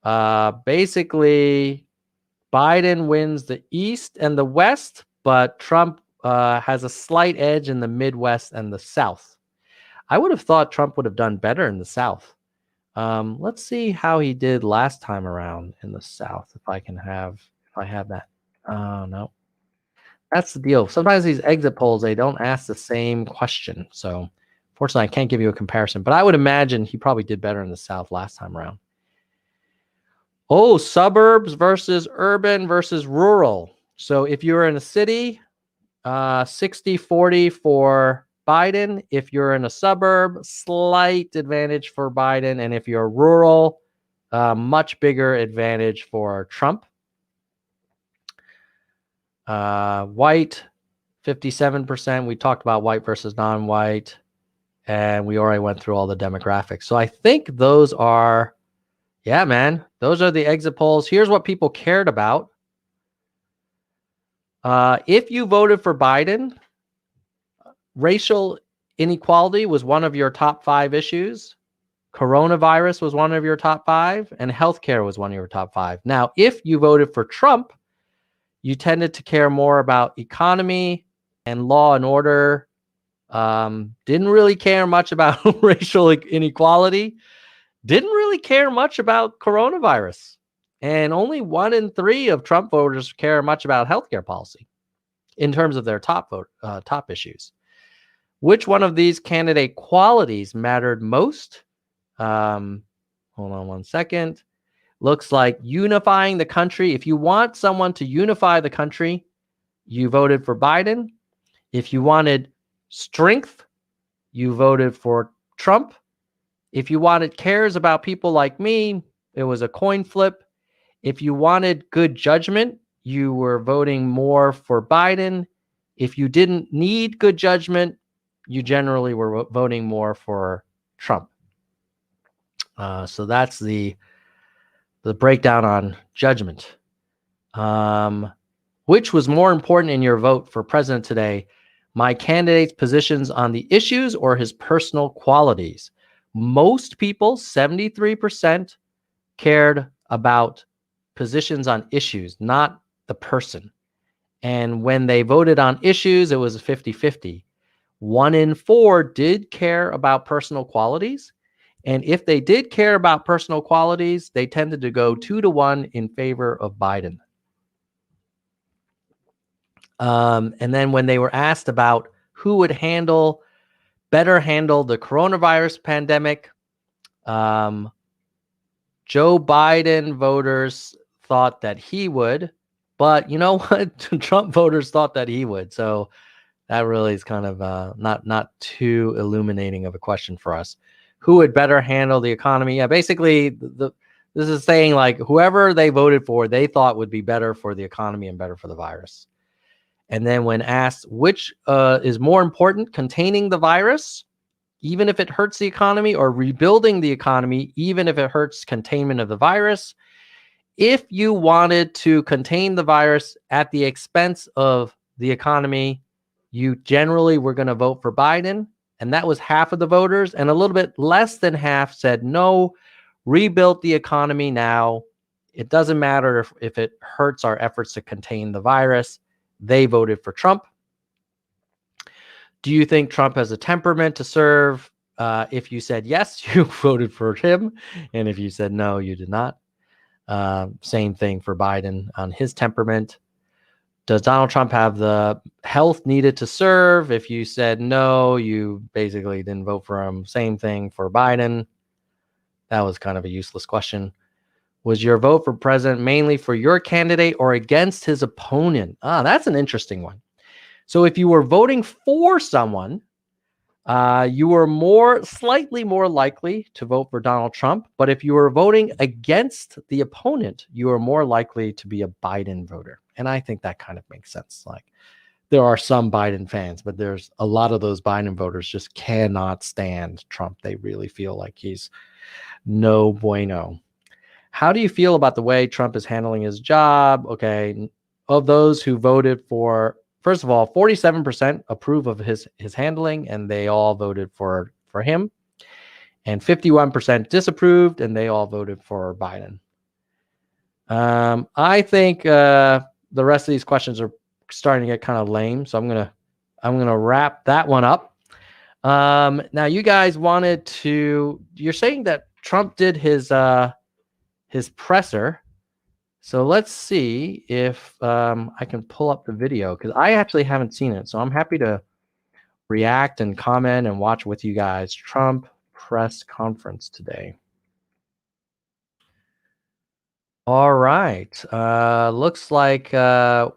basically Biden wins the East and the West, but Trump has a slight edge in the Midwest and the South. I would have thought Trump would have done better in the South. Let's see how he did last time around in the South. If I have that. Oh, no. That's the deal. Sometimes these exit polls, they don't ask the same question. So fortunately, I can't give you a comparison, but I would imagine he probably did better in the South last time around. Oh, suburbs versus urban versus rural. So if you're in a city, 60-40 for Biden. If you're in a suburb, slight advantage for Biden. And if you're rural, much bigger advantage for Trump. White, 57%. We talked about white versus non-white. And we already went through all the demographics. So I think those are, yeah, man, those are the exit polls. Here's what people cared about. If you voted for Biden, racial inequality was one of your top 5 issues. Coronavirus was one of your top 5, and healthcare was one of your top 5. Now, if you voted for Trump, you tended to care more about economy and law and order. Didn't really care much about racial inequality. Didn't really care much about coronavirus. And only 1 in 3 of Trump voters care much about healthcare policy in terms of their top issues. Which one of these candidate qualities mattered most? Hold on one second. Looks like unifying the country. If you want someone to unify the country, you voted for Biden. If you wanted strength, you voted for Trump. If you wanted cares about people like me, it was a coin flip. If you wanted good judgment, you were voting more for Biden. If you didn't need good judgment, you generally were voting more for Trump. So that's the breakdown on judgment. Which was more important in your vote for president today? My candidate's positions on the issues or his personal qualities? Most people, 73%, cared about positions on issues, not the person. And when they voted on issues, it was 50-50. 1 in 4 did care about personal qualities. And if they did care about personal qualities, they tended to go 2-1 in favor of Biden. And then when they were asked about who would better handle the coronavirus pandemic, Joe Biden voters thought that he would, but you know what? Trump voters thought that he would. So that really is kind of not too illuminating of a question for us. Who would better handle the economy? Yeah, basically, this is saying like whoever they voted for, they thought would be better for the economy and better for the virus. And then when asked which is more important, containing the virus, even if it hurts the economy, or rebuilding the economy, even if it hurts containment of the virus, if you wanted to contain the virus at the expense of the economy, you generally were going to vote for Biden. And that was half of the voters. And a little bit less than half said, no, rebuild the economy now. It doesn't matter if it hurts our efforts to contain the virus. They voted for Trump. Do you think Trump has a temperament to serve? If you said yes, you voted for him. And if you said no, you did not. Same thing for Biden on his temperament. Does Donald Trump have the health needed to serve? If you said no, you basically didn't vote for him. Same thing for Biden. That was kind of a useless question. Was your vote for president mainly for your candidate or against his opponent? That's an interesting one. So if you were voting for someone, you were slightly more likely to vote for Donald Trump. But if you were voting against the opponent, you are more likely to be a Biden voter. And I think that kind of makes sense. Like there are some Biden fans, but there's a lot of those Biden voters just cannot stand Trump. They really feel like he's no bueno. How do you feel about the way Trump is handling his job? Okay. Of those who voted for, first of all, 47% approve of his handling, and they all voted for him. And 51% disapproved, and they all voted for Biden. I think the rest of these questions are starting to get kind of lame, so I'm gonna wrap that one up. Now, you guys wanted to. You're saying that Trump did his presser. So let's see if I can pull up the video, because I actually haven't seen it. So I'm happy to react and comment and watch with you guys. Trump press conference today. All right. Looks like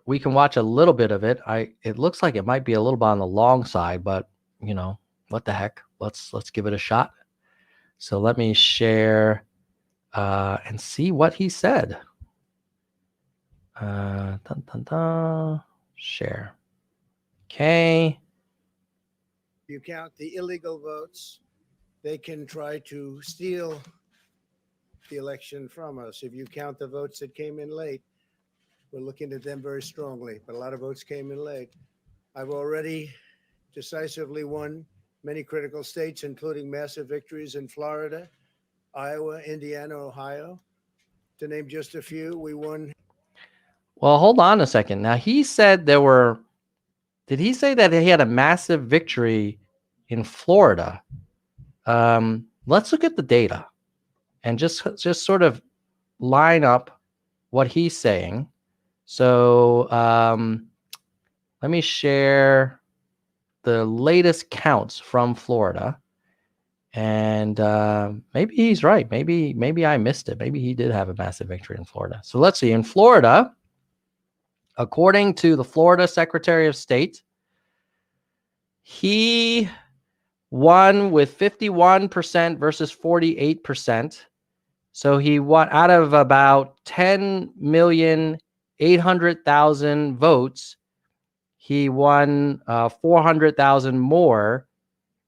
we can watch a little bit of it. It looks like it might be a little bit on the long side, but you know, what the heck? Let's give it a shot. So let me share and see what he said. Share. Okay. You count the illegal votes, they can try to steal the election from us. If you count the votes that came in late, we're looking at them very strongly, but a lot of votes came in late. I've already decisively won many critical states, including massive victories in Florida, Iowa, Indiana, Ohio. To name just a few, we won. Well, hold on a second. Now, he said did he say that he had a massive victory in Florida? Let's look at the data and just sort of line up what he's saying. So let me share the latest counts from Florida. And maybe he's right. Maybe I missed it. Maybe he did have a massive victory in Florida. So let's see. In Florida, according to the Florida Secretary of State, he won with 51% versus 48%. So he won out of about 10,800,000 votes. He won 400,000 more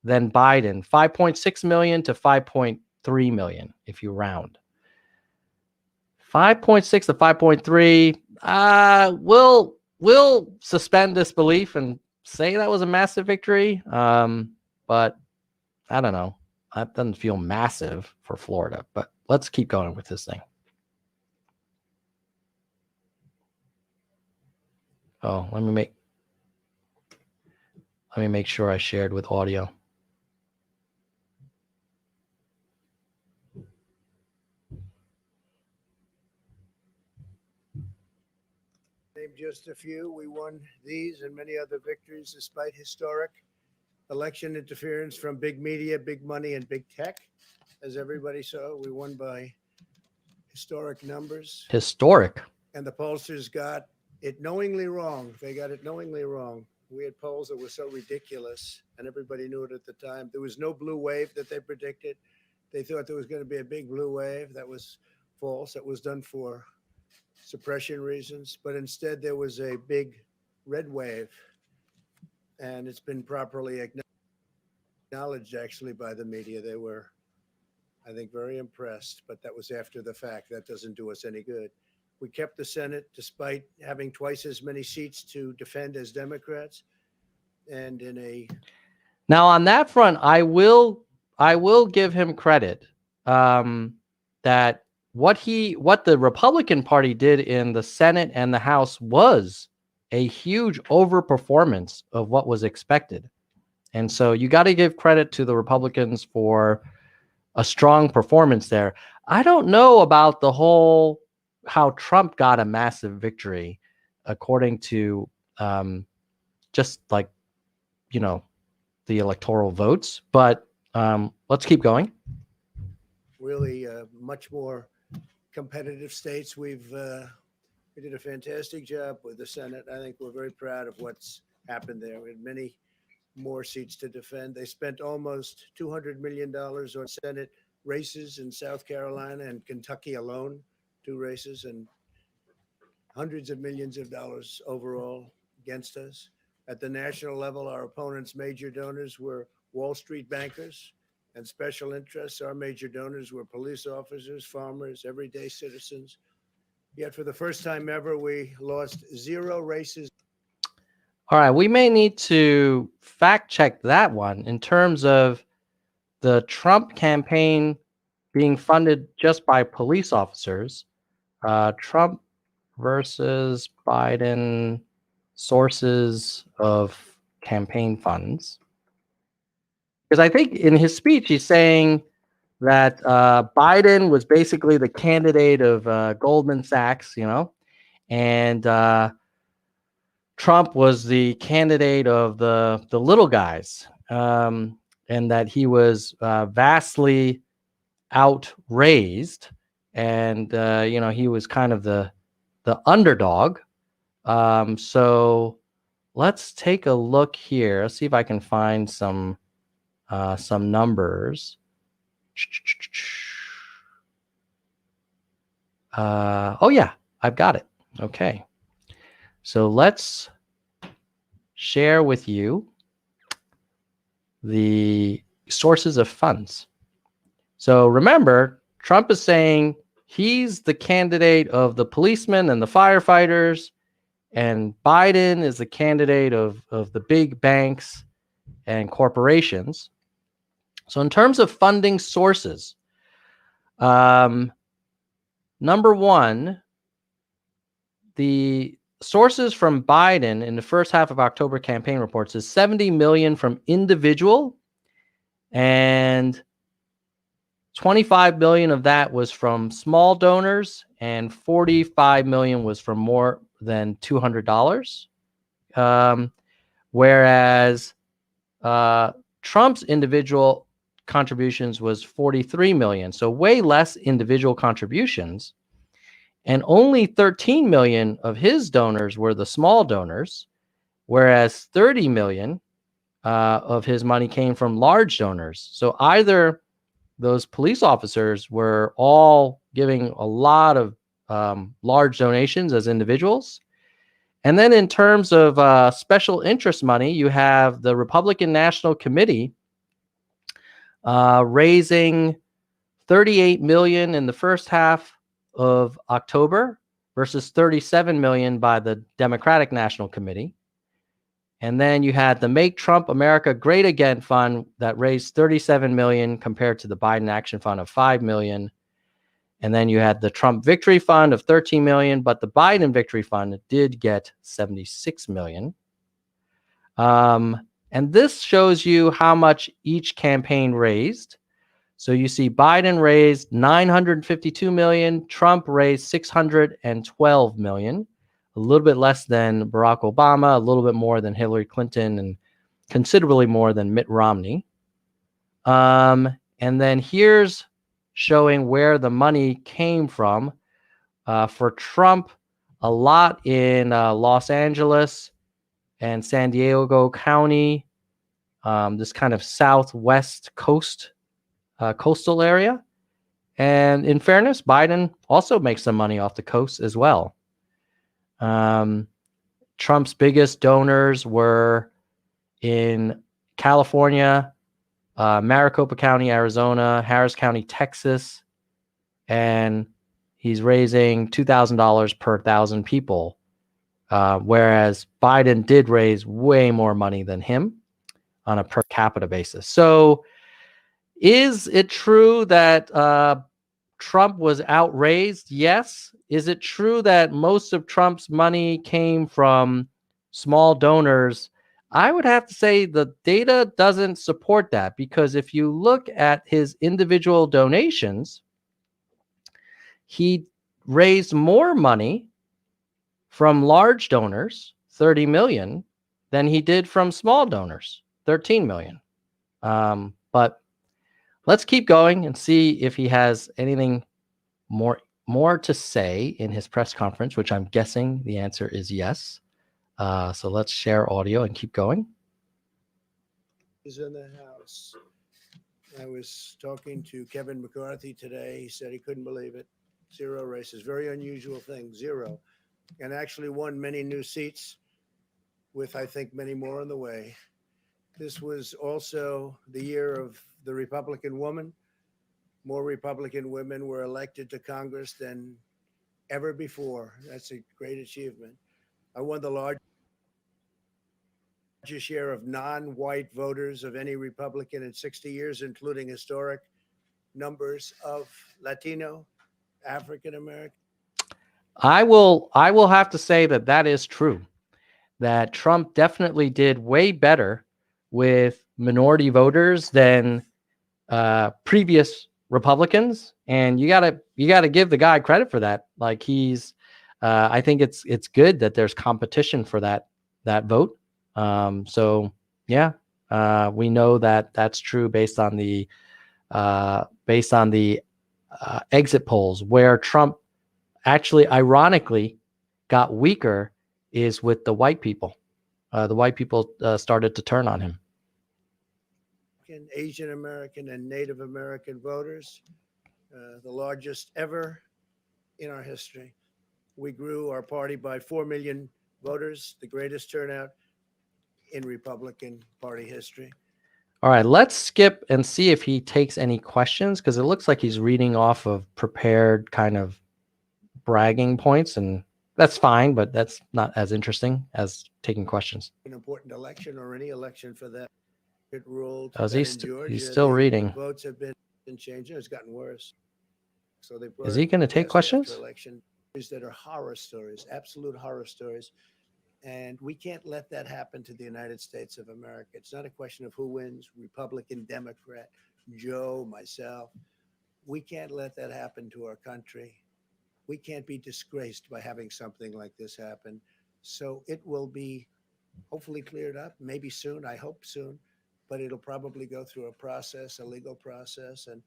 than Biden, 5.6 million to 5.3 million, if you round. 5.6 to 5.3. We'll suspend disbelief and say that was a massive victory. But I don't know. That doesn't feel massive for Florida, but let's keep going with this thing. Oh, let me make sure I shared with audio. Name just a few. We won these and many other victories despite historic election interference from big media, big money, and big tech. As everybody saw, we won by historic numbers. Historic. And the pollsters got it knowingly wrong. They got it knowingly wrong. We had polls that were so ridiculous, and everybody knew it at the time. There was no blue wave that they predicted. They thought there was going to be a big blue wave. That was false. That was done for suppression reasons. But instead, there was a big red wave, and it's been properly acknowledged, actually, by the media. They were, I think, very impressed, but that was after the fact. That doesn't do us any good. We kept the Senate despite having twice as many seats to defend as Democrats. And now on that front, I will give him credit that what the Republican Party did in the Senate and the House was a huge overperformance of what was expected. And so you got to give credit to the Republicans for a strong performance there. I don't know about the whole how Trump got a massive victory according to just like, the electoral votes, but let's keep going. Really much more competitive states. We did a fantastic job with the Senate. I think we're very proud of what's happened there. We had many more seats to defend. They spent almost $200 million on Senate races in South Carolina and Kentucky alone, 2 races, and hundreds of millions of dollars overall against us. At the national level, our opponents' major donors were Wall Street bankers and special interests. Our major donors were police officers, farmers, everyday citizens. Yet for the first time ever, we lost 0 races. All right, we may need to fact check that one in terms of the Trump campaign being funded just by police officers. Trump versus Biden sources of campaign funds. Because I think in his speech, he's saying that Biden was basically the candidate of Goldman Sachs, and Trump was the candidate of the little guys, and that he was vastly outraised, and he was kind of the underdog. So let's take a look here. Let's see if I can find some numbers. Oh yeah, I've got it. Okay. So let's share with you the sources of funds. So remember, Trump is saying he's the candidate of the policemen and the firefighters, and Biden is the candidate of the big banks and corporations. So in terms of funding sources, number one, the sources from Biden in the first half of October campaign reports is $70 million from individual, and $25 million of that was from small donors, and $45 million was from more than $200. Whereas Trump's individual contributions was $43 million. So way less individual contributions. And only $13 million of his donors were the small donors, whereas $30 million of his money came from large donors. So either those police officers were all giving a lot of large donations as individuals. And then in terms of special interest money, you have the Republican National Committee raising $38 million in the first half of October versus $37 million by the Democratic National Committee. And then you had the Make Trump America Great Again Fund that raised $37 million compared to the Biden Action Fund of $5 million. And then you had the Trump Victory Fund of $13 million, but the Biden Victory Fund did get $76 million. And this shows you how much each campaign raised. So you see Biden raised $952 million, Trump raised $612 million, a little bit less than Barack Obama, a little bit more than Hillary Clinton, and considerably more than Mitt Romney. And then here's showing where the money came from. For Trump, a lot in Los Angeles and San Diego County, this kind of southwest coastal area. And in fairness, Biden also makes some money off the coast as well. Trump's biggest donors were in California, Maricopa County, Arizona, Harris County, Texas, and he's raising $2,000 per 1,000 people, whereas Biden did raise way more money than him on a per capita basis. So is it true that Trump was outraised? Yes. Is it true that most of Trump's money came from small donors? I would have to say the data doesn't support that, because if you look at his individual donations, he raised more money from large donors, 30 million, than he did from small donors, 13 million. But let's keep going and see if he has anything more to say in his press conference, which I'm guessing the answer is yes. So let's share audio and keep going. Is in the House. I was talking to Kevin McCarthy today. He said he couldn't believe it. 0 races, very unusual thing, 0. And actually won many new seats with, I think, many more on the way. This was also the year of the Republican woman. More Republican women were elected to Congress than ever before. That's a great achievement. I won the largest share of non-white voters of any Republican in 60 years, including historic numbers of Latino, African American. I will have to say that is true, that Trump definitely did way better with minority voters than previous Republicans, and you gotta give the guy credit for that. Like I think it's good that there's competition for that vote. So yeah, we know that that's true based on the exit polls, where Trump actually, ironically, got weaker is with the white people. The white people started to turn on him. Asian American and Native American voters, the largest ever in our history. We grew our party by 4 million voters, the greatest turnout in Republican Party history. All right, let's skip and see if he takes any questions, because it looks like he's reading off of prepared kind of bragging points, and that's fine, but that's not as interesting as taking questions. An important election, or any election for that. It ruled. He's still reading. Votes have been changing. It's gotten worse. So they Is he going to take questions? Election that are horror stories, absolute horror stories, and we can't let that happen to the United States of America. It's not a question of who wins, Republican, Democrat, Joe, myself. We can't let that happen to our country. We can't be disgraced by having something like this happen. So it will be hopefully cleared up, maybe soon. I hope soon. But it'll probably go through a process, a legal process. And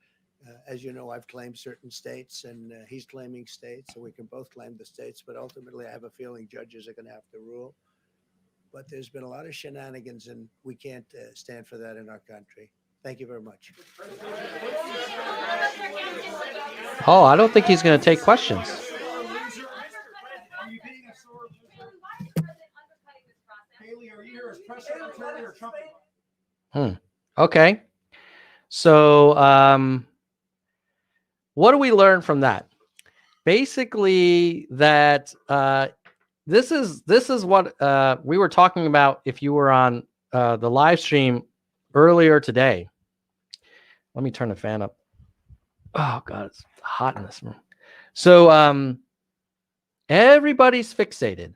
as you know, I've claimed certain states, and he's claiming states, so we can both claim the states. But ultimately, I have a feeling judges are going to have to rule. But there's been a lot of shenanigans, and we can't stand for that in our country. Thank you very much. Oh, I don't think he's going to take questions. Okay. So, what do we learn from that? Basically, that this is what we were talking about. If you were on the live stream earlier today, let me turn the fan up. Oh God, it's hot in this room. So, everybody's fixated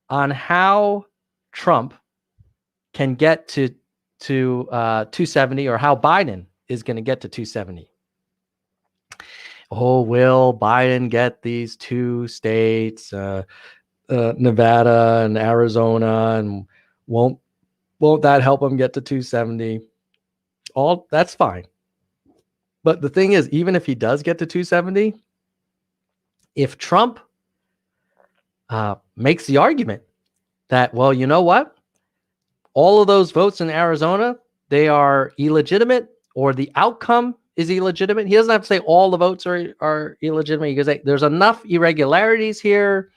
on how Trump can get to 270, or how Biden is going to get to 270. Oh, will Biden get these two states, Nevada and Arizona, and won't that help him get to 270? All that's fine. But the thing is, even if he does get to 270, if Trump makes the argument that, well, you know what? All of those votes in Arizona, they are illegitimate, or the outcome is illegitimate. He doesn't have to say all the votes are illegitimate. He can say there's enough irregularities here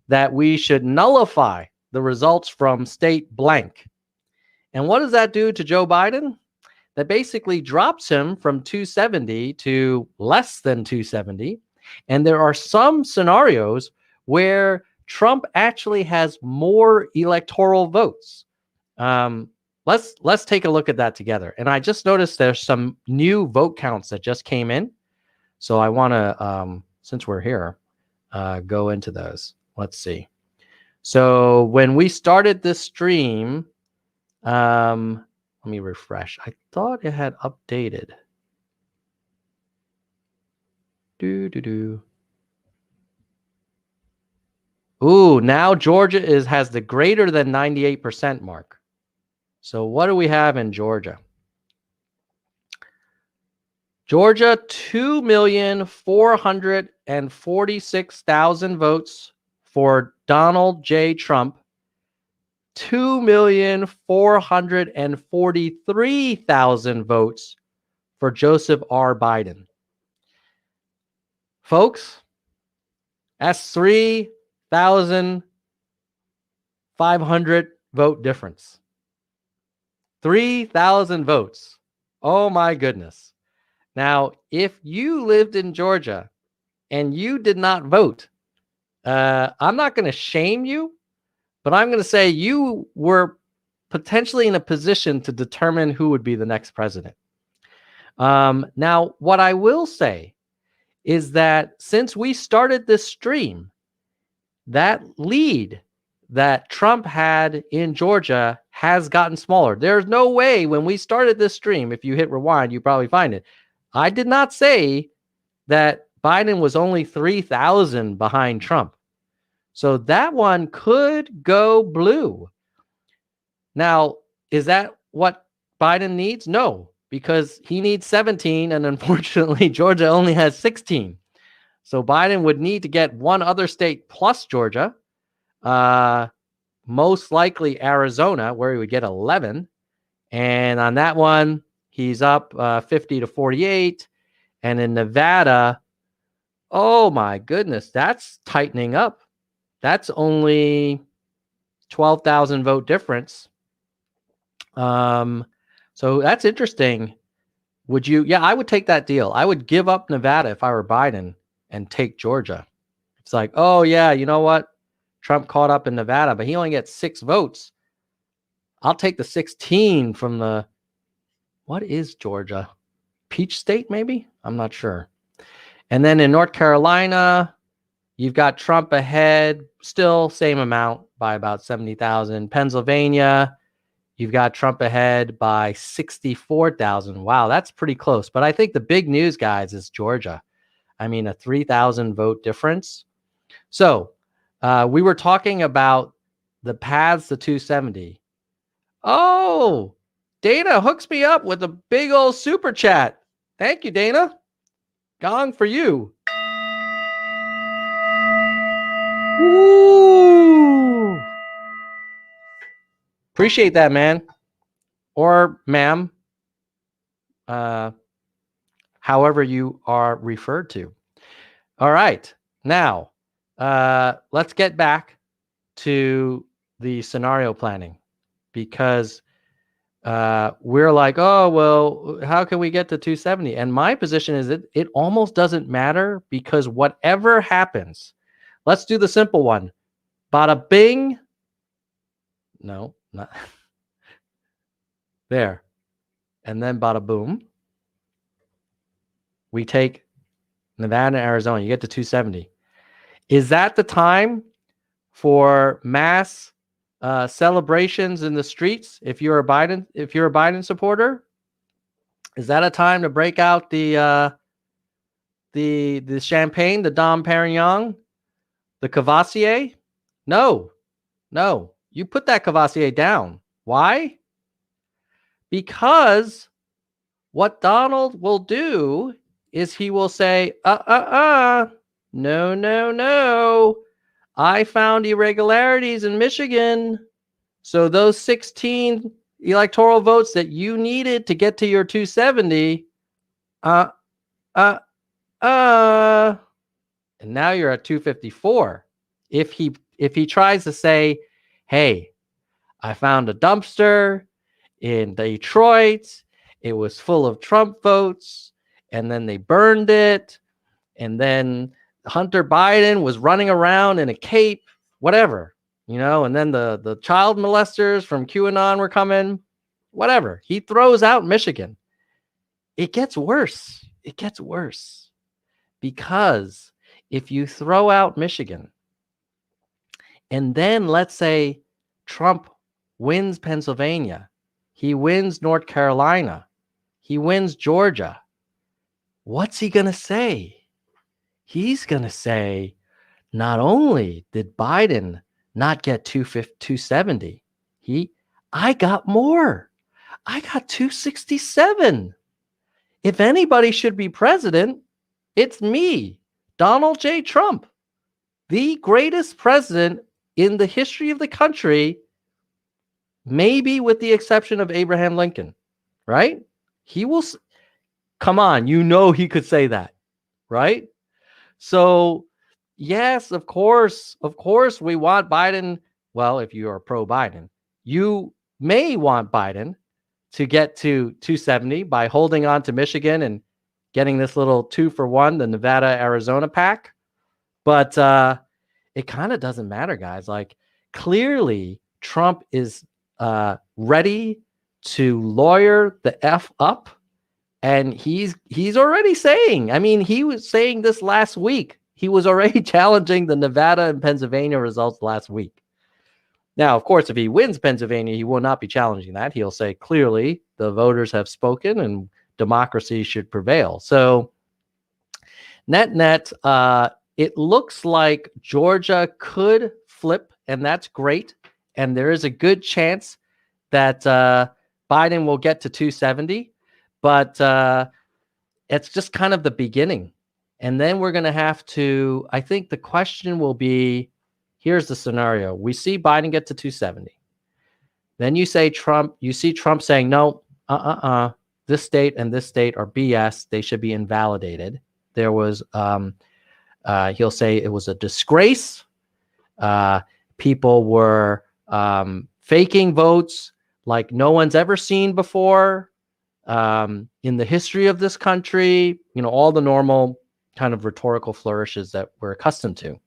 that we should nullify the results from state blank. And what does that do to Joe Biden? That basically drops him from 270 to less than 270. And there are some scenarios where Trump actually has more electoral votes. Let's take a look at that together. And I just noticed there's some new vote counts that just came in. So I want to, since we're here, go into those. Let's see. So when we started this stream, let me refresh. I thought it had updated. Ooh, now Georgia has the greater than 98% mark. So what do we have in Georgia? Georgia, 2,446,000 votes for Donald J. Trump. 2,443,000 votes for Joseph R. Biden. Folks, that's 3,500 vote difference. 3,000 votes. Oh my goodness. Now, if you lived in Georgia and you did not vote, I'm not going to shame you, but I'm going to say you were potentially in a position to determine who would be the next president. Now, what I will say is that since we started this stream, that lead that Trump had in Georgia has gotten smaller. There's no way when we started this stream, if you hit rewind, you probably find it. I did not say that Biden was only 3,000 behind Trump. So that one could go blue. Now, is that what Biden needs? No, because he needs 17, and unfortunately, Georgia only has 16. So Biden would need to get one other state plus Georgia, most likely Arizona, where he would get 11. And on that one, he's up 50 to 48. And in Nevada, oh my goodness, that's tightening up. That's only 12,000 vote difference. So that's interesting. Would you? Yeah, I would take that deal. I would give up Nevada if I were Biden and take Georgia. It's like, oh yeah, you know what? Trump caught up in Nevada, but he only gets 6 votes. I'll take the 16 from the, what is Georgia? Peach State, maybe? I'm not sure. And then in North Carolina, you've got Trump ahead, still same amount by about 70,000. Pennsylvania, you've got Trump ahead by 64,000. Wow, that's pretty close. But I think the big news, guys, is Georgia. I mean, a 3,000 vote difference. So we were talking about the paths to 270. Oh, Dana hooks me up with a big old super chat. Thank you, Dana. Gong for you. Woo! Appreciate that, man. Or ma'am. however you are referred to. All right. Now, let's get back to the scenario planning, because we're like, oh, well, how can we get to 270? And my position is that it almost doesn't matter, because whatever happens, let's do the simple one. Bada bing. No, not there. And then bada boom. We take Nevada and Arizona. You get to 270. Is that the time for mass celebrations in the streets? If you're a Biden supporter, is that a time to break out the champagne, the Dom Perignon, the Cavassier? No. You put that Cavassier down. Why? Because what Donald will do is he will say, no. I found irregularities in Michigan. So those 16 electoral votes that you needed to get to your 270, and now you're at 254. If he tries to say, hey, I found a dumpster in Detroit, it was full of Trump votes, and then they burned it, and then Hunter Biden was running around in a cape, whatever, and then the child molesters from QAnon were coming, whatever. He throws out Michigan. It gets worse. Because if you throw out Michigan, and then let's say Trump wins Pennsylvania, he wins North Carolina, he wins Georgia, what's he going to say? He's going to say, not only did Biden not get 270, I got more. I got 267. If anybody should be president, it's me, Donald J. Trump, the greatest president in the history of the country, maybe with the exception of Abraham Lincoln, right? He will, come on, he could say that, right? So, yes, of course, we want Biden. Well, if you are pro-Biden, you may want Biden to get to 270 by holding on to Michigan and getting this little 2-for-1, the Nevada-Arizona pack. But it kind of doesn't matter, guys. Like, clearly, Trump is ready to lawyer the F up. And he's already saying, he was saying this last week. He was already challenging the Nevada and Pennsylvania results last week. Now, of course, if he wins Pennsylvania, he will not be challenging that. He'll say, clearly, the voters have spoken and democracy should prevail. So, net, it looks like Georgia could flip, and that's great. And there is a good chance that Biden will get to 270. But it's just kind of the beginning. And then we're going to have to, I think the question will be, here's the scenario. We see Biden get to 270. Then you see Trump saying, no, this state and this state are BS. They should be invalidated. There was, he'll say it was a disgrace. People were faking votes like no one's ever seen before. In the history of this country, all the normal kind of rhetorical flourishes that we're accustomed to.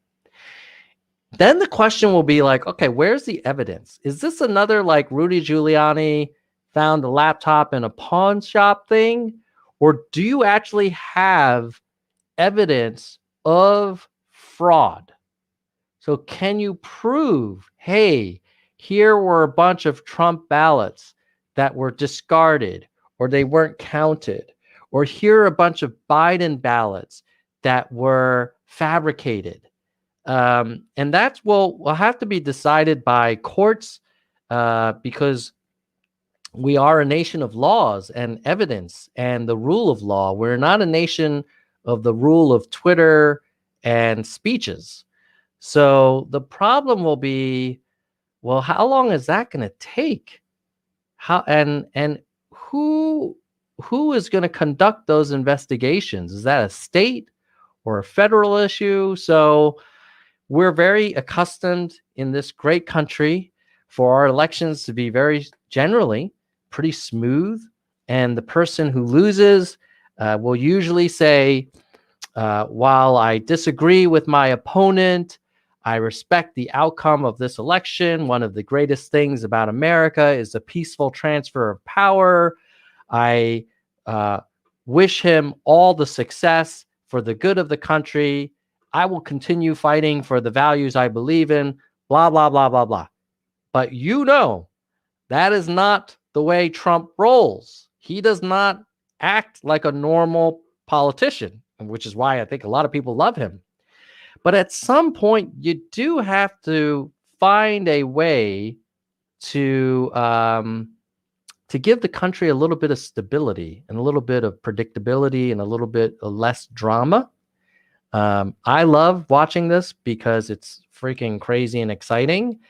Then the question will be like, okay, where's the evidence? Is this another like Rudy Giuliani found a laptop in a pawn shop thing? Or do you actually have evidence of fraud? So can you prove, hey, here were a bunch of Trump ballots that were discarded, or they weren't counted, or here are a bunch of Biden ballots that were fabricated. And that will have to be decided by courts because we are a nation of laws and evidence and the rule of law. We're not a nation of the rule of Twitter and speeches. So the problem will be, well, how long is that going to take? How and who who is going to conduct those investigations? Is that a state or a federal issue? So we're very accustomed in this great country for our elections to be very generally pretty smooth. And the person who loses will usually say, while I disagree with my opponent, I respect the outcome of this election. One of the greatest things about America is the peaceful transfer of power. I wish him all the success for the good of the country. I will continue fighting for the values I believe in, blah, blah, blah, blah, blah. But you know, that is not the way Trump rolls. He does not act like a normal politician, which is why I think a lot of people love him. But at some point, you do have to find a way to give the country a little bit of stability and a little bit of predictability and a little bit of less drama. I love watching this because it's freaking crazy and exciting.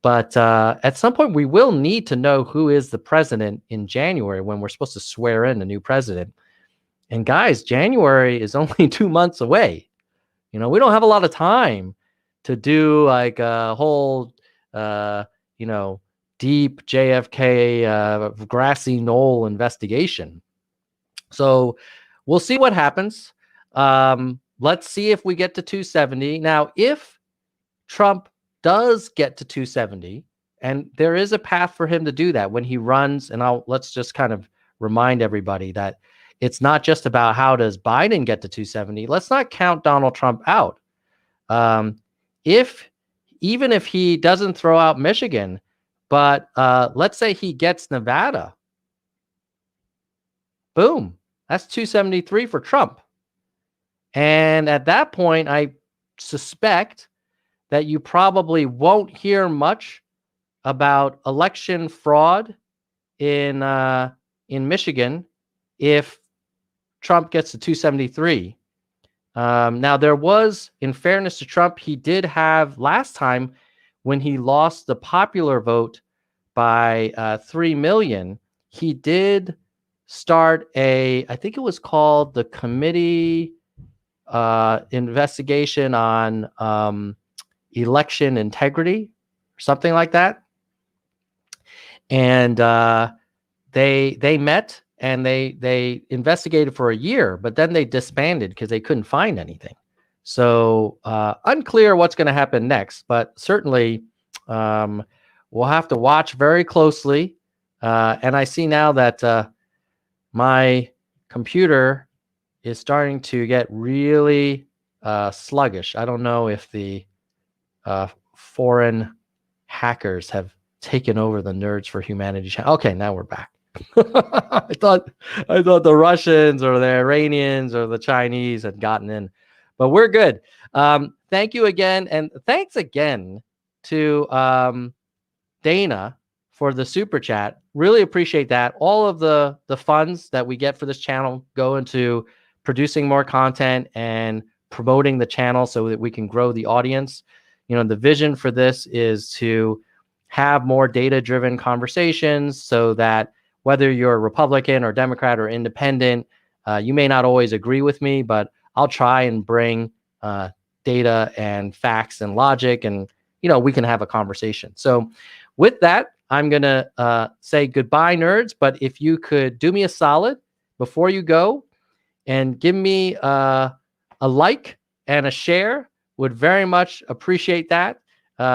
But at some point, we will need to know who is the president in January when we're supposed to swear in a new president. And guys, January is only 2 months away. You know, we don't have a lot of time to do like a whole, deep JFK grassy knoll investigation. So we'll see what happens. Let's see if we get to 270. Now, if Trump does get to 270, and there is a path for him to do that when he runs, and let's just kind of remind everybody that it's not just about how does Biden get to 270. Let's not count Donald Trump out. Even if he doesn't throw out Michigan, but let's say he gets Nevada, boom, that's 273 for Trump. And at that point, I suspect that you probably won't hear much about election fraud in Michigan if Trump gets to 273. Now, there was, in fairness to Trump, he did have last time when he lost the popular vote by 3 million, he did start I think it was called the Committee Investigation on Election Integrity or something like that. And they met and they investigated for a year, but then they disbanded because they couldn't find anything. So unclear what's going to happen next, but certainly we'll have to watch very closely. And I see now that my computer is starting to get really sluggish. I don't know if the foreign hackers have taken over the Nerds for Humanity channel. Okay, now we're back. I thought the Russians or the Iranians or the Chinese had gotten in, but we're good. Thank you again, and thanks again to Dana for the super chat. Really appreciate that. All of the funds that we get for this channel go into producing more content and promoting the channel so that we can grow the audience. You know, the vision for this is to have more data-driven conversations so that whether you're a Republican or Democrat or independent, you may not always agree with me, but I'll try and bring data and facts and logic, and we can have a conversation. So with that, I'm going to say goodbye, nerds. But if you could do me a solid before you go and give me a like and a share, would very much appreciate that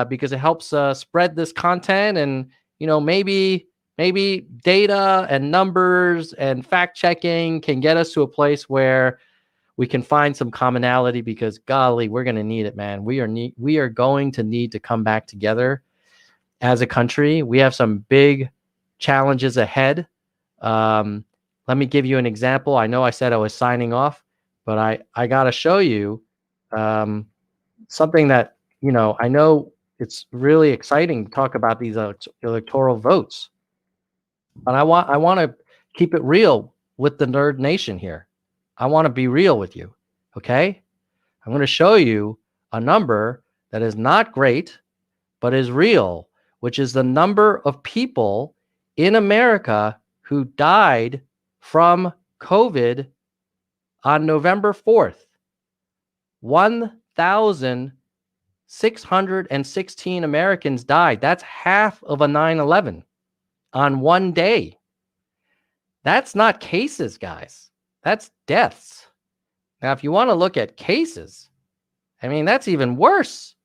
because it helps spread this content. And, maybe data and numbers and fact checking can get us to a place where we can find some commonality, because golly, we're going to need it, man. We are going to need to come back together as a country. We have some big challenges ahead. Let me give you an example. I know I said I was signing off, but I got to show you something that, I know it's really exciting to talk about these electoral votes. But I want to keep it real with the Nerd Nation here. I want to be real with you, okay? I'm going to show you a number that is not great, but is real, which is the number of people in America who died from COVID on November 4th. 1,616 Americans died. That's half of a 9/11 on one day. That's not cases, guys. That's deaths. Now, if you want to look at cases, I mean, that's even worse.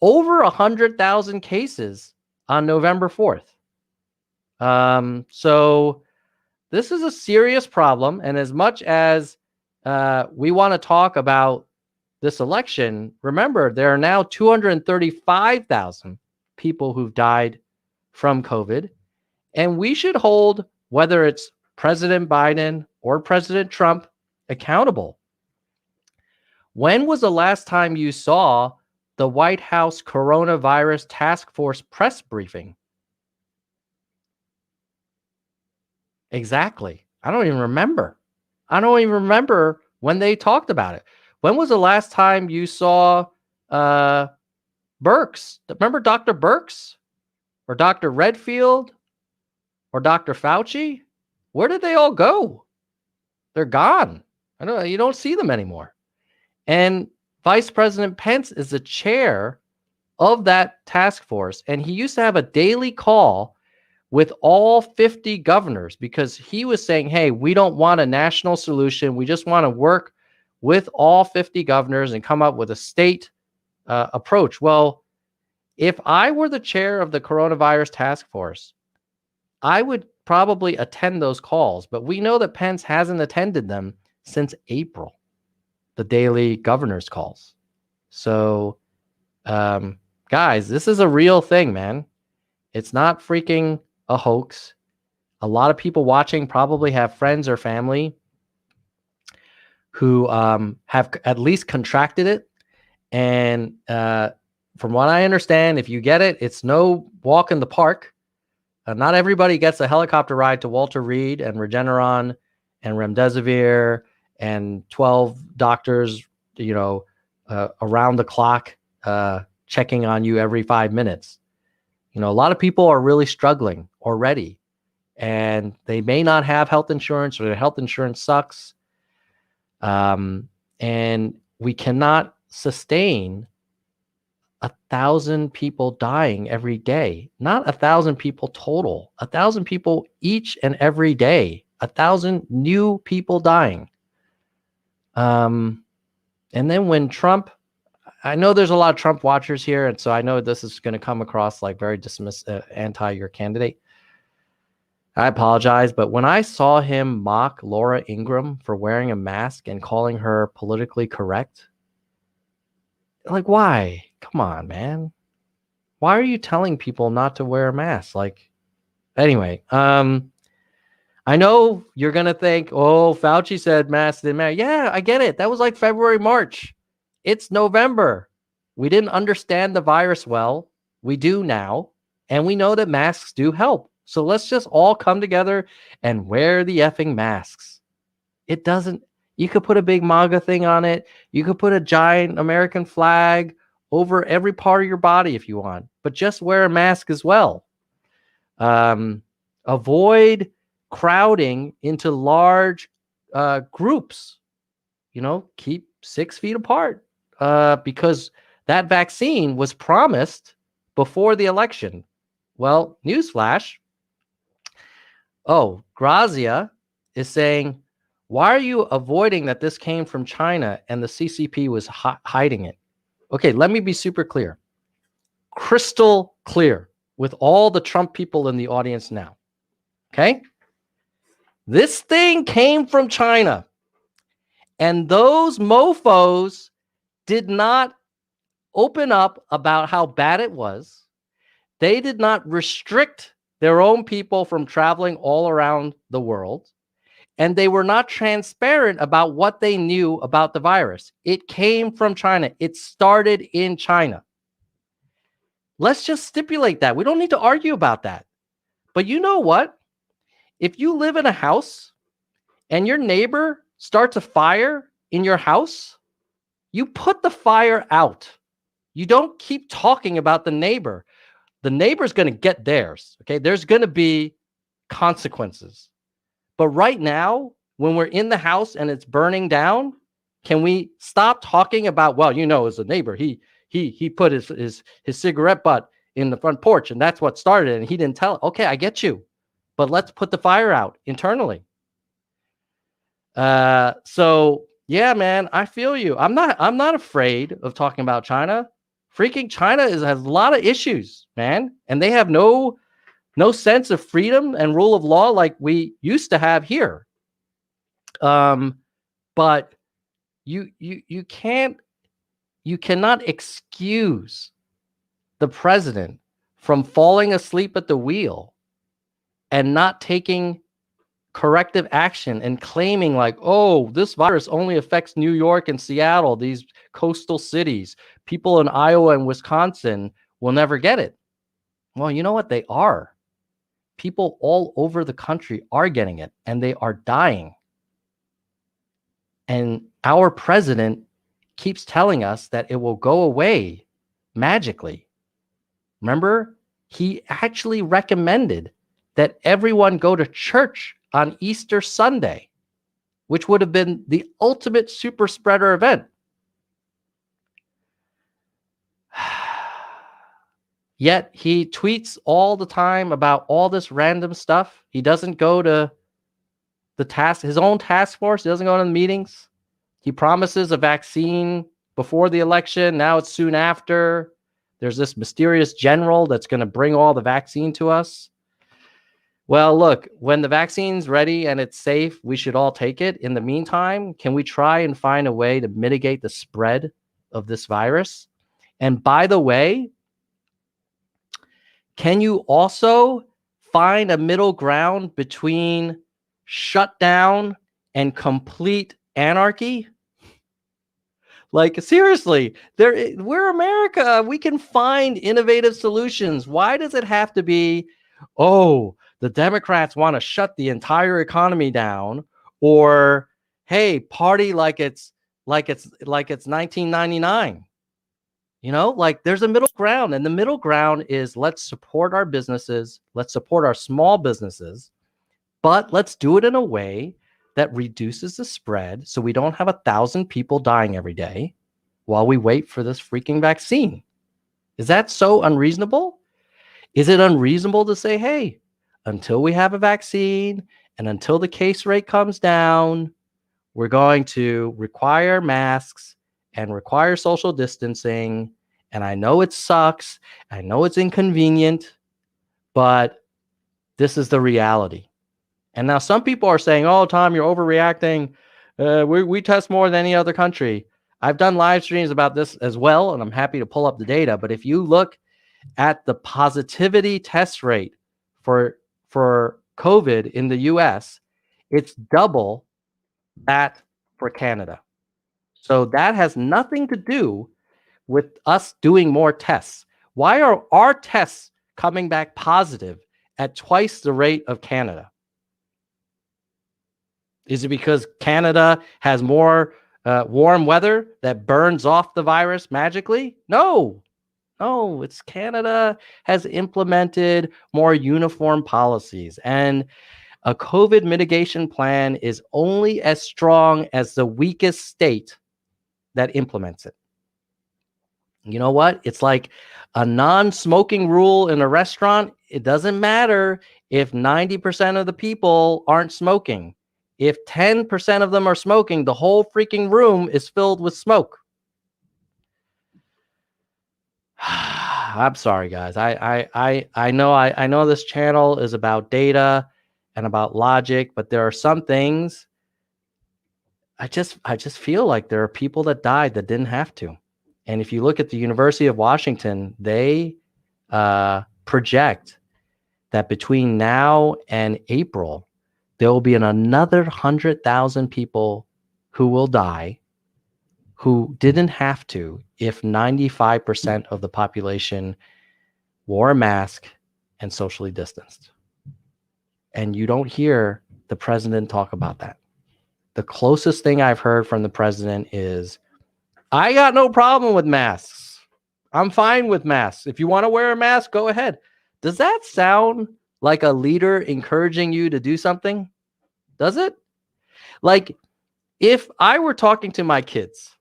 Over 100,000 cases on November 4th. So this is a serious problem. And as much as we want to talk about this election, remember, there are now 235,000 people who've died from COVID. And we should hold, whether it's President Biden or President Trump, accountable. When was the last time you saw the White House Coronavirus Task Force press briefing? Exactly. I don't even remember. I don't even remember when they talked about it. When was the last time you saw Birx? Remember Dr. Birx or Dr. Redfield or Dr. Fauci? Where did they all go? They're gone. You don't see them anymore. And Vice President Pence is the chair of that task force. And he used to have a daily call with all 50 governors because he was saying, hey, we don't want a national solution. We just want to work with all 50 governors and come up with a state approach. Well, if I were the chair of the coronavirus task force, I would probably attend those calls. But we know that Pence hasn't attended them since April, the daily governor's calls. So, guys, this is a real thing, man. It's not freaking a hoax. A lot of people watching probably have friends or family who have at least contracted it. And from what I understand, if you get it, it's no walk in the park. Not everybody gets a helicopter ride to Walter Reed and Regeneron and Remdesivir and 12 doctors, around the clock, checking on you every 5 minutes. A lot of people are really struggling already, and they may not have health insurance, or their health insurance sucks. And we cannot sustain 1,000 people dying every day. Not 1,000 people total, 1,000 people each and every day, 1,000 new people dying. And then when Trump, I know there's a lot of Trump watchers here, and so I know this is going to come across like very anti your candidate. I apologize, but when I saw him mock Laura Ingraham for wearing a mask and calling her politically correct, like, why? Come on, man. Why are you telling people not to wear a mask? Anyway, I know you're going to think, oh, Fauci said masks didn't matter. Yeah, I get it. That was like February, March. It's November. We didn't understand the virus well. We do now. And we know that masks do help. So let's just all come together and wear the effing masks. It doesn't, you could put a big MAGA thing on it. You could put a giant American flag over every part of your body if you want, but just wear a mask as well. Avoid crowding into large groups. Keep 6 feet apart because that vaccine was promised before the election. Well, newsflash. Oh, Grazia is saying, why are you avoiding that this came from China and the CCP was hiding it? Okay, let me be super clear. Crystal clear with all the Trump people in the audience now. Okay? This thing came from China. And those mofos did not open up about how bad it was. They did not restrict their own people from traveling all around the world. And they were not transparent about what they knew about the virus. It came from China. It started in China. Let's just stipulate that. We don't need to argue about that. But you know what? If you live in a house and your neighbor starts a fire in your house, you put the fire out. You don't keep talking about the neighbor. The neighbor's going to get theirs. Okay, there's going to be consequences. But right now, when we're in the house and it's burning down, can we stop talking about, well, as a neighbor, he put his cigarette butt in the front porch and that's what started it and he didn't tell it. Okay, I get you. But let's put the fire out internally. So yeah, man, I feel you. I'm not afraid of talking about China. Freaking China has a lot of issues, man, and they have no sense of freedom and rule of law like we used to have here. But you cannot excuse the president from falling asleep at the wheel and not taking corrective action and claiming like, oh, this virus only affects New York and Seattle, these coastal cities. People in Iowa and Wisconsin will never get it. Well, you know what? They are. People all over the country are getting it and they are dying. And our president keeps telling us that it will go away magically. Remember, he actually recommended that everyone go to church on Easter Sunday, which would have been the ultimate super spreader event. Yet he tweets all the time about all this random stuff. He doesn't go to his own task force. He doesn't go to the meetings. He promises a vaccine before the election. Now it's soon after. There's this mysterious general that's going to bring all the vaccine to us. Well, look, when the vaccine's ready and it's safe, we should all take it. In the meantime, can we try and find a way to mitigate the spread of this virus? And by the way, can you also find a middle ground between shutdown and complete anarchy? Like, seriously, we're America. We can find innovative solutions. Why does it have to be, oh, the Democrats want to shut the entire economy down, or hey, party like it's 1999? Like there's a middle ground, and the middle ground is let's support our businesses, let's support our small businesses, but let's do it in a way that reduces the spread so we don't have 1,000 people dying every day while we wait for this freaking vaccine. Is that so unreasonable? Is it unreasonable to say, hey, until we have a vaccine and until the case rate comes down, we're going to require masks and require social distancing? And I know it sucks. I know it's inconvenient, but this is the reality. And now some people are saying, oh, Tom, you're overreacting. We test more than any other country. I've done live streams about this as well, and I'm happy to pull up the data. But if you look at the positivity test rate for COVID in the US, it's double that for Canada. So that has nothing to do with us doing more tests. Why are our tests coming back positive at twice the rate of Canada? Is it because Canada has more warm weather that burns off the virus magically? No, it's Canada has implemented more uniform policies, and a COVID mitigation plan is only as strong as the weakest state that implements it. You know what? It's like a non-smoking rule in a restaurant. It doesn't matter if 90% of the people aren't smoking. If 10% of them are smoking, the whole freaking room is filled with smoke. I'm sorry, guys. I know this channel is about data and about logic, but there are some things I just feel like there are people that died that didn't have to. And if you look at the University of Washington, they project that between now and April, there will be another 100,000 people who will die who didn't have to if 95% of the population wore a mask and socially distanced. And you don't hear the president talk about that. The closest thing I've heard from the president is, I got no problem with masks. I'm fine with masks. If you want to wear a mask, go ahead. Does that sound like a leader encouraging you to do something? Does it? Like, if I were talking to my kids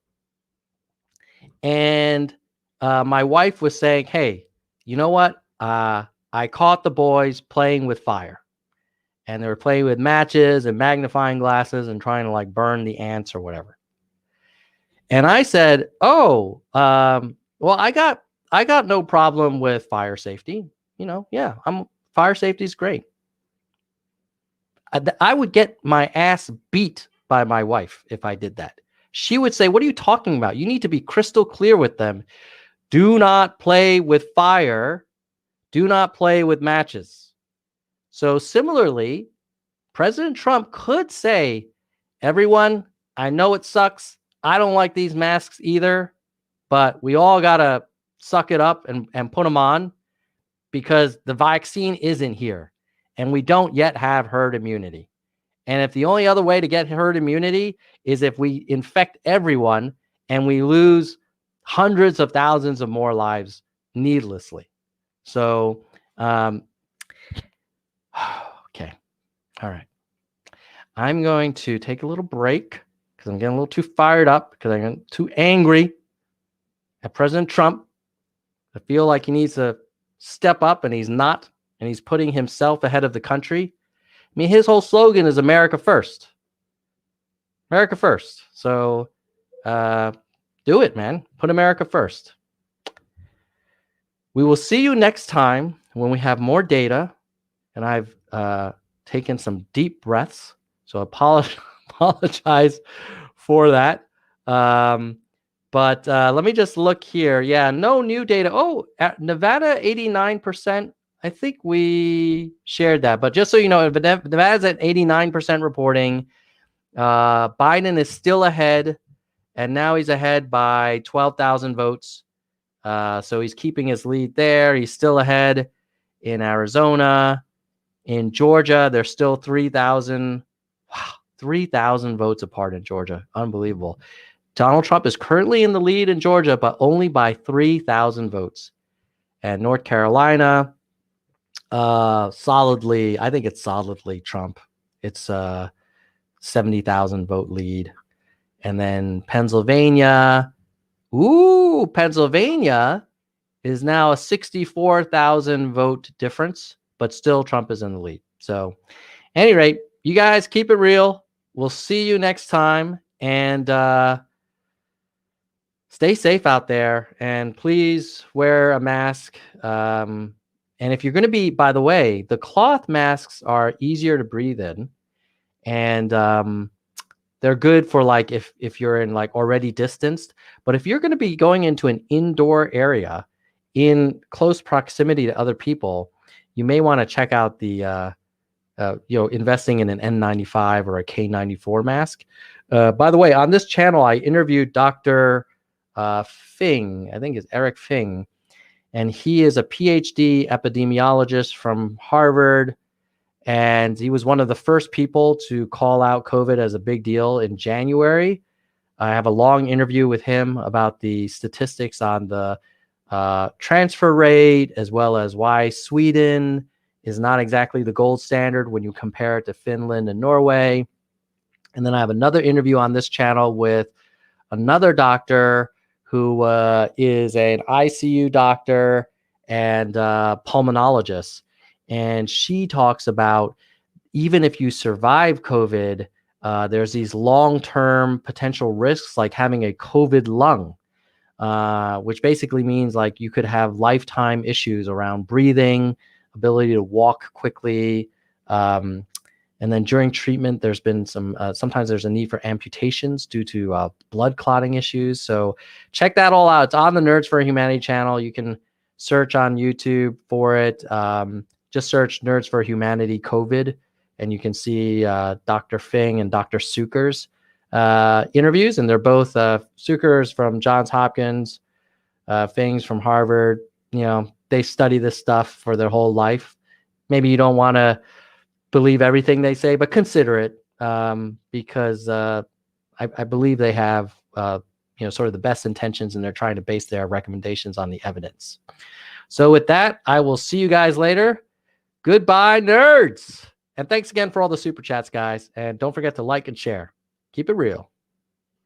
and my wife was saying, hey, you know what? I caught the boys playing with fire, and they were playing with matches and magnifying glasses and trying to like burn the ants or whatever. And I said, oh, well, I got no problem with fire safety. You know, yeah, fire safety is great. I would get my ass beat by my wife if I did that. She would say, what are you talking about? You need to be crystal clear with them. Do not play with fire. Do not play with matches. So similarly, President Trump could say, everyone, I know it sucks. I don't like these masks either, but we all got to suck it up and put them on because the vaccine isn't here and we don't yet have herd immunity. And if the only other way to get herd immunity is if we infect everyone and we lose hundreds of thousands of more lives needlessly. So, okay. All right. I'm going to take a little break because I'm getting a little too fired up because I'm getting too angry at President Trump. I feel like he needs to step up and he's not, and he's putting himself ahead of the country. I mean, his whole slogan is America first. America first. So do it, man. Put America first. We will see you next time when we have more data. And I've taken some deep breaths. So apologize for that. But let me just look here. Yeah, no new data. Oh, Nevada, 89%. I think we shared that. But just so you know, Nevada's at 89% reporting. Biden is still ahead. And now he's ahead by 12,000 votes. So he's keeping his lead there. He's still ahead in Arizona. In Georgia, there's still 3,000. Wow, 3,000 votes apart in Georgia. Unbelievable. Donald Trump is currently in the lead in Georgia, but only by 3,000 votes. And North Carolina, solidly, I think it's solidly Trump. It's 70,000 vote lead. And then Pennsylvania, Pennsylvania is now a 64,000 vote difference, but still Trump is in the lead. So at any rate, you guys keep it real. We'll see you next time. And stay safe out there. And please wear a mask. And if you're going to be, by the way, the cloth masks are easier to breathe in. And they're good for like if you're in like already distanced. But if you're going to be going into an indoor area in close proximity to other people, you may want to check out the investing in an N95 or a K94 mask. By the way, on this channel, I interviewed Dr. Fing. I think it's Eric Fing, and he is a PhD epidemiologist from Harvard. And he was one of the first people to call out COVID as a big deal in January. I have a long interview with him about the statistics on the transfer rate, as well as why Sweden is not exactly the gold standard when you compare it to Finland and Norway. And then I have another interview on this channel with another doctor who is an ICU doctor and pulmonologist. And she talks about even if you survive COVID, there's these long-term potential risks like having a COVID lung, which basically means like you could have lifetime issues around breathing, ability to walk quickly. And then during treatment, there's been sometimes there's a need for amputations due to blood clotting issues. So check that all out. It's on the Nerds for Humanity channel. You can search on YouTube for it. Just search Nerds for Humanity COVID, and you can see Dr. Fing and Dr. Suker's interviews. And they're both Suker's from Johns Hopkins, Fing's from Harvard. You know, they study this stuff for their whole life. Maybe you don't want to believe everything they say, but consider it because I believe they have sort of the best intentions, and they're trying to base their recommendations on the evidence. So with that, I will see you guys later. Goodbye, nerds. And thanks again for all the super chats, guys. And don't forget to like and share. Keep it real.